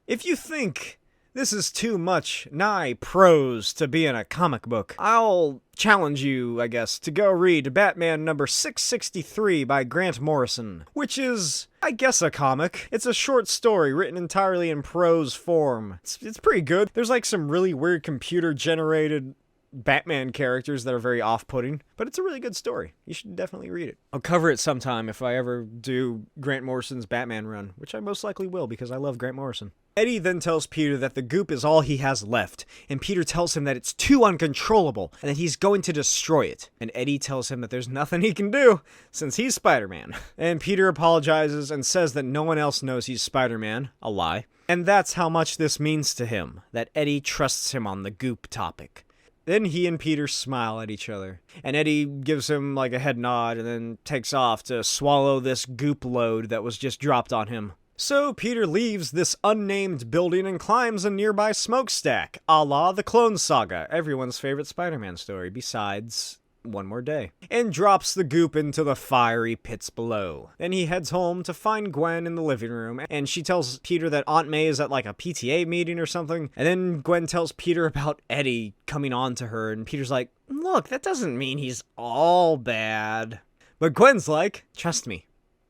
If you think this is too much nigh prose to be in a comic book, I'll challenge you, I guess, to go read Batman number 663 by Grant Morrison, which is, I guess, a comic. It's a short story written entirely in prose form. It's pretty good. There's like some really weird computer-generated Batman characters that are very off-putting, but it's a really good story. You should definitely read it. I'll cover it sometime if I ever do Grant Morrison's Batman run, which I most likely will because I love Grant Morrison. Eddie then tells Peter that the goop is all he has left, and Peter tells him that it's too uncontrollable and that he's going to destroy it. And Eddie tells him that there's nothing he can do since he's Spider-Man. And Peter apologizes and says that no one else knows he's Spider-Man, a lie. And that's how much this means to him, that Eddie trusts him on the goop topic. Then he and Peter smile at each other, and Eddie gives him like a head nod and then takes off to swallow this goop load that was just dropped on him. So Peter leaves this unnamed building and climbs a nearby smokestack, a la the Clone Saga, everyone's favorite Spider-Man story, besides One More Day, and drops the goop into the fiery pits below. Then he heads home to find Gwen in the living room, and she tells Peter that Aunt May is at like a PTA meeting or something, and then Gwen tells Peter about Eddie coming on to her, and Peter's like, "Look, that doesn't mean he's all bad." But Gwen's like, "Trust me,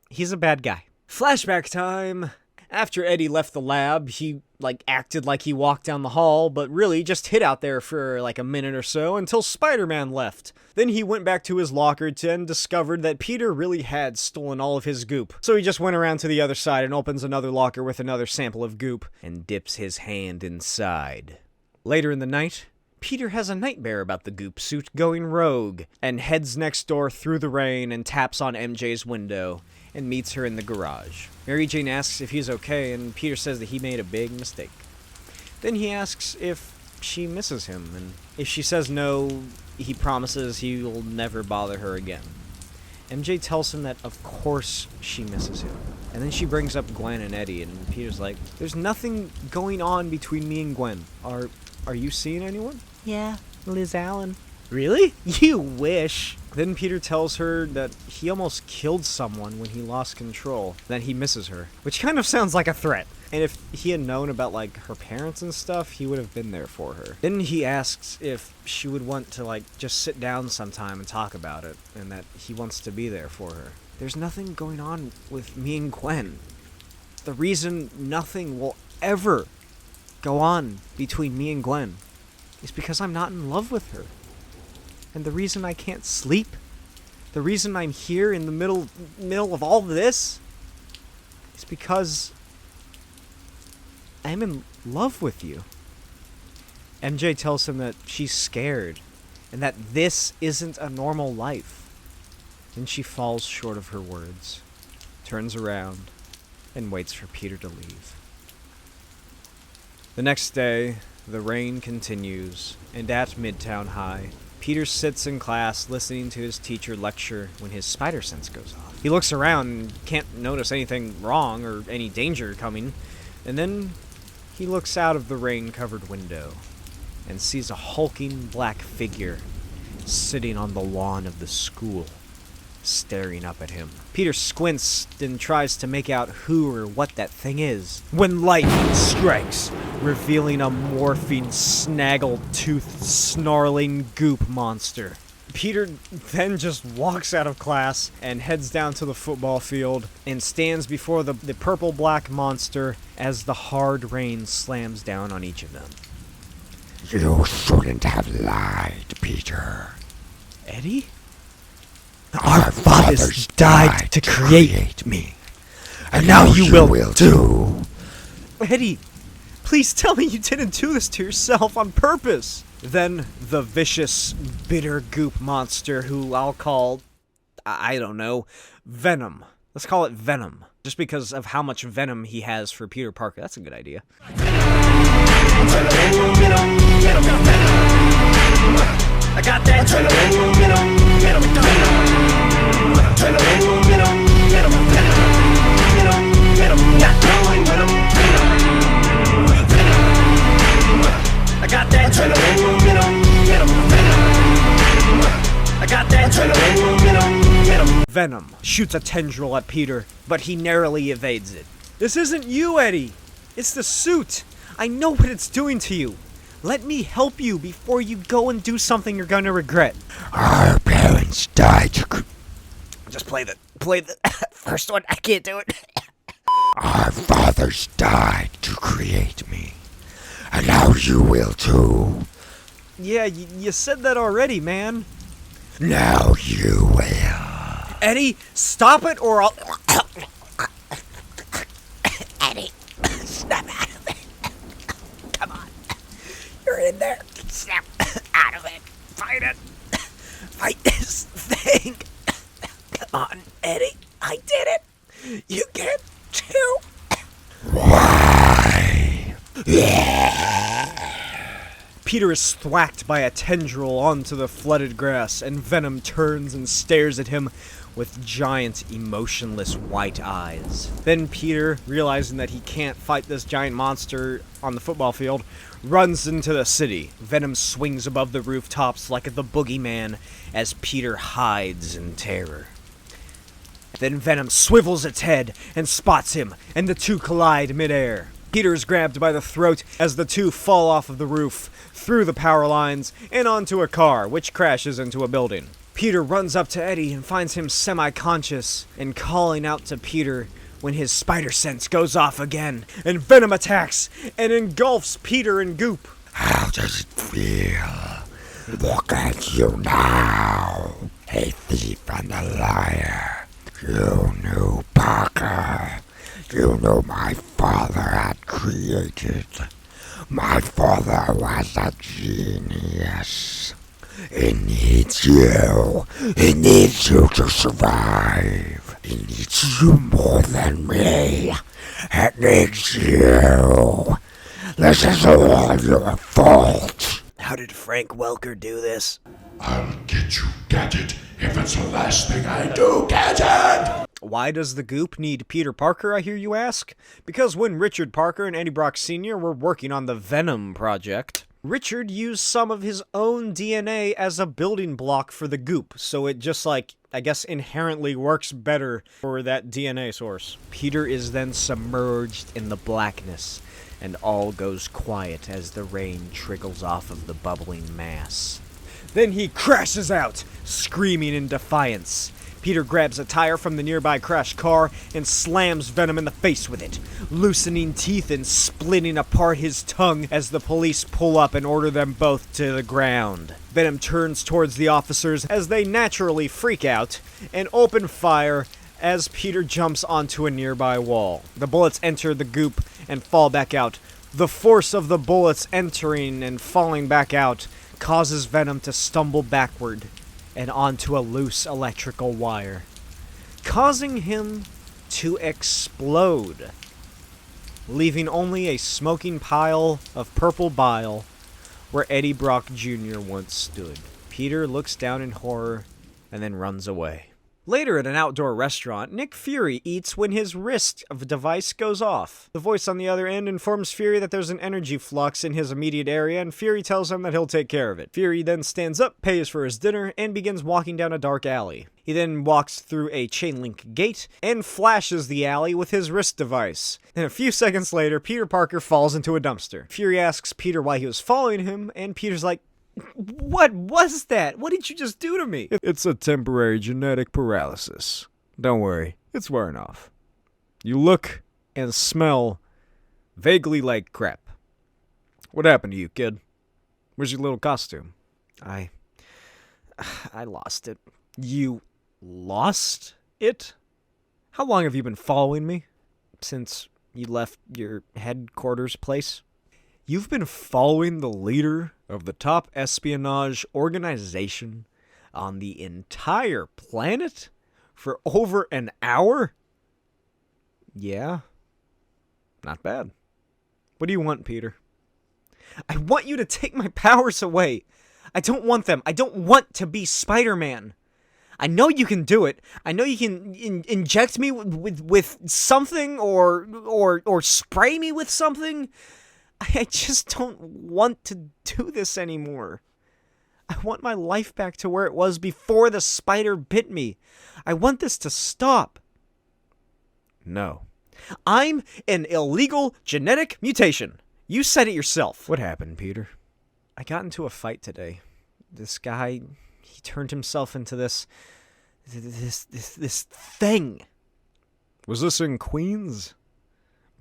he's a bad guy." Flashback time. After Eddie left the lab, he acted like he walked down the hall, but really just hid out there for like a minute or so until Spider-Man left. Then he went back to his locker and discovered that Peter really had stolen all of his goop. So he just went around to the other side and opens another locker with another sample of goop and dips his hand inside. Later in the night, Peter has a nightmare about the goop suit going rogue and heads next door through the rain and taps on MJ's window and meets her in the garage. Mary Jane asks if he's okay, and Peter says that he made a big mistake. Then he asks if she misses him, and if she says no, he promises he will never bother her again. MJ tells him that of course she misses him. And then she brings up Gwen and Eddie, and Peter's like, "There's nothing going on between me and Gwen. Are you seeing anyone?" "Yeah, Liz Allen." "Really? You wish." Then Peter tells her that he almost killed someone when he lost control, that he misses her, which kind of sounds like a threat. And if he had known about her parents and stuff, he would have been there for her. Then he asks if she would want to just sit down sometime and talk about it, and that he wants to be there for her. There's nothing going on with me and Gwen. The reason nothing will ever go on between me and Gwen is because I'm not in love with her. And the reason I can't sleep, the reason I'm here in the middle of all this, is because I'm in love with you. MJ tells him that she's scared, and that this isn't a normal life. Then she falls short of her words, turns around, and waits for Peter to leave. The next day, the rain continues, and at Midtown High, Peter sits in class listening to his teacher lecture when his spider sense goes off. He looks around and can't notice anything wrong or any danger coming, and then he looks out of the rain-covered window and sees a hulking black figure sitting on the lawn of the school, staring up at him. Peter squints and tries to make out who or what that thing is, when lightning strikes, revealing a morphing, snaggle-toothed, snarling goop monster. Peter then just walks out of class and heads down to the football field and stands before the purple-black monster as the hard rain slams down on each of them. You shouldn't have lied, Peter. Eddie? Our fathers died to create me. And now you will too. Eddie, please tell me you didn't do this to yourself on purpose. Then the vicious, bitter goop monster, who I'll call I don't know, Venom. Let's call it Venom, just because of how much venom he has for Peter Parker. That's a good idea. I got that I got that Venom shoots a tendril at Peter, but he narrowly evades it. This isn't you, Eddie. It's the suit. I know what it's doing to you. Let me help you before you go and do something you're gonna regret. Our parents died to Just play the first one. I can't do it. Our fathers died to create me. And now you will too. Yeah, you said that already, man. Now you will. Eddie, stop it or I'll... Eddie, snap out of it. Come on. You're in there. Snap out of it. Fight it. Fight this thing. Come on, Eddie. I did it. You can too. Why? Peter is thwacked by a tendril onto the flooded grass, and Venom turns and stares at him with giant, emotionless white eyes. Then Peter, realizing that he can't fight this giant monster on the football field, runs into the city. Venom swings above the rooftops like the boogeyman as Peter hides in terror. Then Venom swivels its head and spots him, and the two collide midair. Peter is grabbed by the throat as the two fall off of the roof, through the power lines, and onto a car, which crashes into a building. Peter runs up to Eddie and finds him semi-conscious and calling out to Peter when his spider sense goes off again, and Venom attacks and engulfs Peter in goop. How does it feel? Look at you now, a thief and a liar. You knew Parker. You knew my father had created. My father was a genius. He needs you. He needs you to survive. He needs you more than me. It needs you. This is all your fault. How did Frank Welker do this? I'll get you, Gadget, if it's the last thing I do, Gadget! Why does the goop need Peter Parker, I hear you ask? Because when Richard Parker and Eddie Brock Sr. were working on the Venom project, Richard used some of his own DNA as a building block for the goop, so it just, I guess inherently works better for that DNA source. Peter is then submerged in the blackness, and all goes quiet as the rain trickles off of the bubbling mass. Then he crashes out, screaming in defiance. Peter grabs a tire from the nearby crashed car and slams Venom in the face with it, loosening teeth and splitting apart his tongue as the police pull up and order them both to the ground. Venom turns towards the officers as they naturally freak out and open fire as Peter jumps onto a nearby wall. The bullets enter the goop and fall back out. The force of the bullets entering and falling back out causes Venom to stumble backward and onto a loose electrical wire, causing him to explode, leaving only a smoking pile of purple bile where Eddie Brock Jr. once stood. Peter looks down in horror and then runs away. Later at an outdoor restaurant, Nick Fury eats when his wrist device goes off. The voice on the other end informs Fury that there's an energy flux in his immediate area, and Fury tells him that he'll take care of it. Fury then stands up, pays for his dinner, and begins walking down a dark alley. He then walks through a chain link gate and flashes the alley with his wrist device. And a few seconds later, Peter Parker falls into a dumpster. Fury asks Peter why he was following him, and Peter's like, "What was that? What did you just do to me?" It's a temporary genetic paralysis. Don't worry, it's wearing off. You look and smell vaguely like crap. What happened to you, kid? Where's your little costume? I lost it. You lost it? How long have you been following me? Since you left your headquarters place? You've been following the leader of the top espionage organization on the entire planet? for over an hour? Yeah. Not bad. What do you want, Peter? I want you to take my powers away. I don't want them. I don't want to be Spider-Man. I know you can do it. I know you can inject me with something or spray me with something. I just don't want to do this anymore. I want my life back to where it was before the spider bit me. I want this to stop. No. I'm an illegal genetic mutation. You said it yourself. What happened, Peter? I got into a fight today. This guy, he turned himself into this thing. Was this in Queens?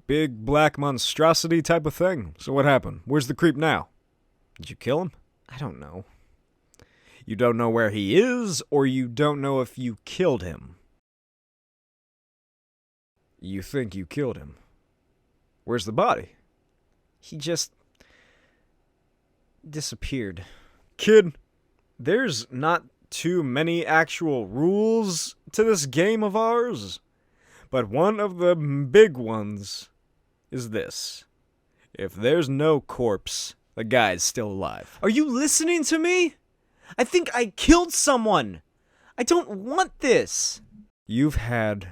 Big black monstrosity type of thing. So what happened? Where's the creep now? Did you kill him? I don't know. You don't know where he is, or you don't know if you killed him? You think you killed him. Where's the body? He just disappeared. Kid, there's not too many actual rules to this game of ours, but one of the big ones is this. If there's no corpse, the guy's still alive. Are you listening to me? I think I killed someone. I don't want this. You've had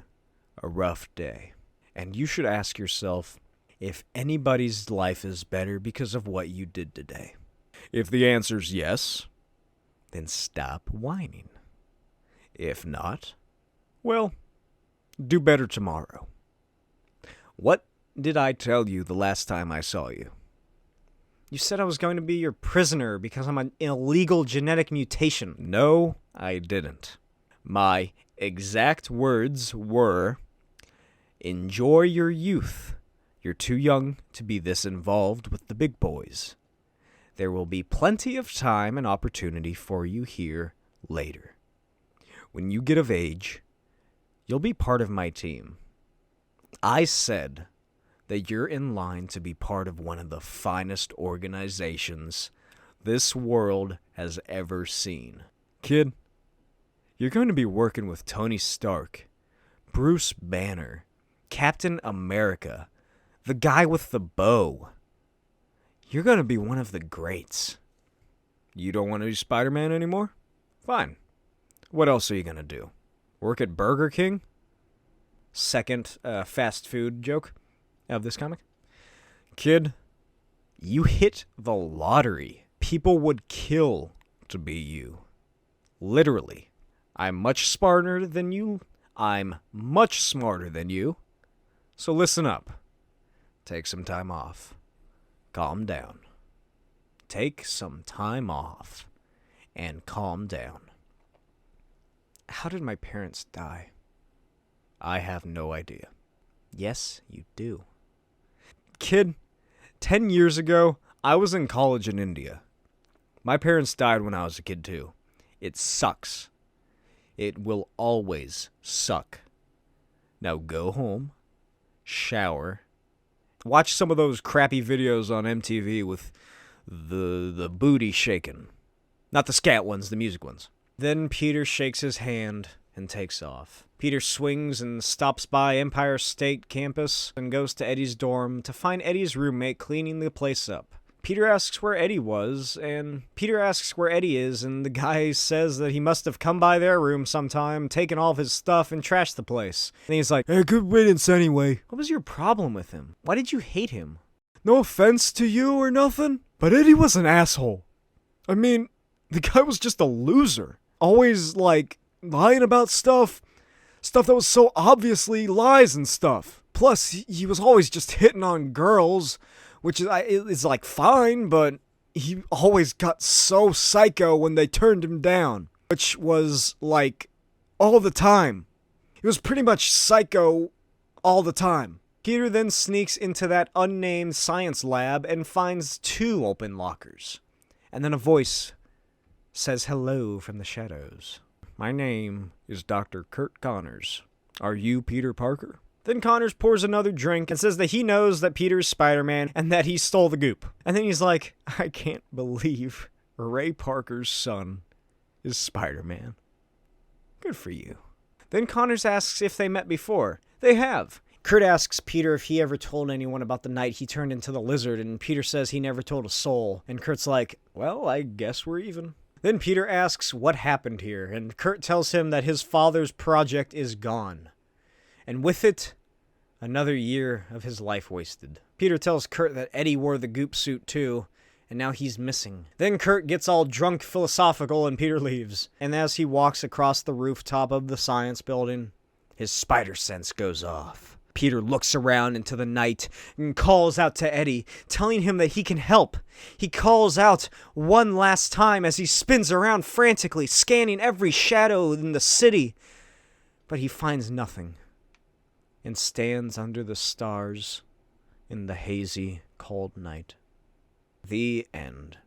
a rough day, and you should ask yourself if anybody's life is better because of what you did today. If the answer's yes, then stop whining. If not, well, do better tomorrow. What did I tell you the last time I saw you? You said I was going to be your prisoner because I'm an illegal genetic mutation. No, I didn't. My exact words were, enjoy your youth. You're too young to be this involved with the big boys. There will be plenty of time and opportunity for you here later. When you get of age, you'll be part of my team. I said that you're in line to be part of one of the finest organizations this world has ever seen. Kid, you're going to be working with Tony Stark, Bruce Banner, Captain America, the guy with the bow. You're going to be one of the greats. You don't want to be Spider-Man anymore? Fine. What else are you going to do? Work at Burger King? Second fast food joke of this comic. Kid, you hit the lottery. People would kill to be you. Literally. I'm much smarter than you. I'm much smarter than you. So listen up. Take some time off. Calm down. Take some time off and calm down. How did my parents die? I have no idea. Yes, you do. Kid, 10 years ago, I was in college in India. My parents died when I was a kid too. It sucks. It will always suck. Now go home, shower, watch some of those crappy videos on MTV with the booty shaking. Not the scat ones, the music ones. Then Peter shakes his hand and takes off. Peter swings and stops by Empire State Campus and goes to Eddie's dorm to find Eddie's roommate cleaning the place up. Peter asks where Eddie is, and the guy says that he must have come by their room sometime, taken all of his stuff, and trashed the place. And he's like, hey, good riddance anyway. What was your problem with him? Why did you hate him? No offense to you or nothing, but Eddie was an asshole. I mean, the guy was just a loser. Always, lying about stuff that was so obviously lies and stuff. Plus, he was always just hitting on girls, which is fine, but he always got so psycho when they turned him down, which was, all the time. He was pretty much psycho all the time. Peter then sneaks into that unnamed science lab and finds 2 open lockers. And then a voice says hello from the shadows. My name is Dr. Kurt Connors. Are you Peter Parker? Then Connors pours another drink and says that he knows that Peter's Spider-Man and that he stole the goop. And then he's like, I can't believe Ray Parker's son is Spider-Man. Good for you. Then Connors asks if they met before. They have. Kurt asks Peter if he ever told anyone about the night he turned into the lizard, and Peter says he never told a soul. And Kurt's like, well, I guess we're even. Then Peter asks what happened here, and Kurt tells him that his father's project is gone. And with it, another year of his life wasted. Peter tells Kurt that Eddie wore the goop suit too, and now he's missing. Then Kurt gets all drunk philosophical and Peter leaves. And as he walks across the rooftop of the science building, his spider sense goes off. Peter looks around into the night and calls out to Eddie, telling him that he can help. He calls out one last time as he spins around frantically, scanning every shadow in the city. But he finds nothing and stands under the stars in the hazy, cold night. The end.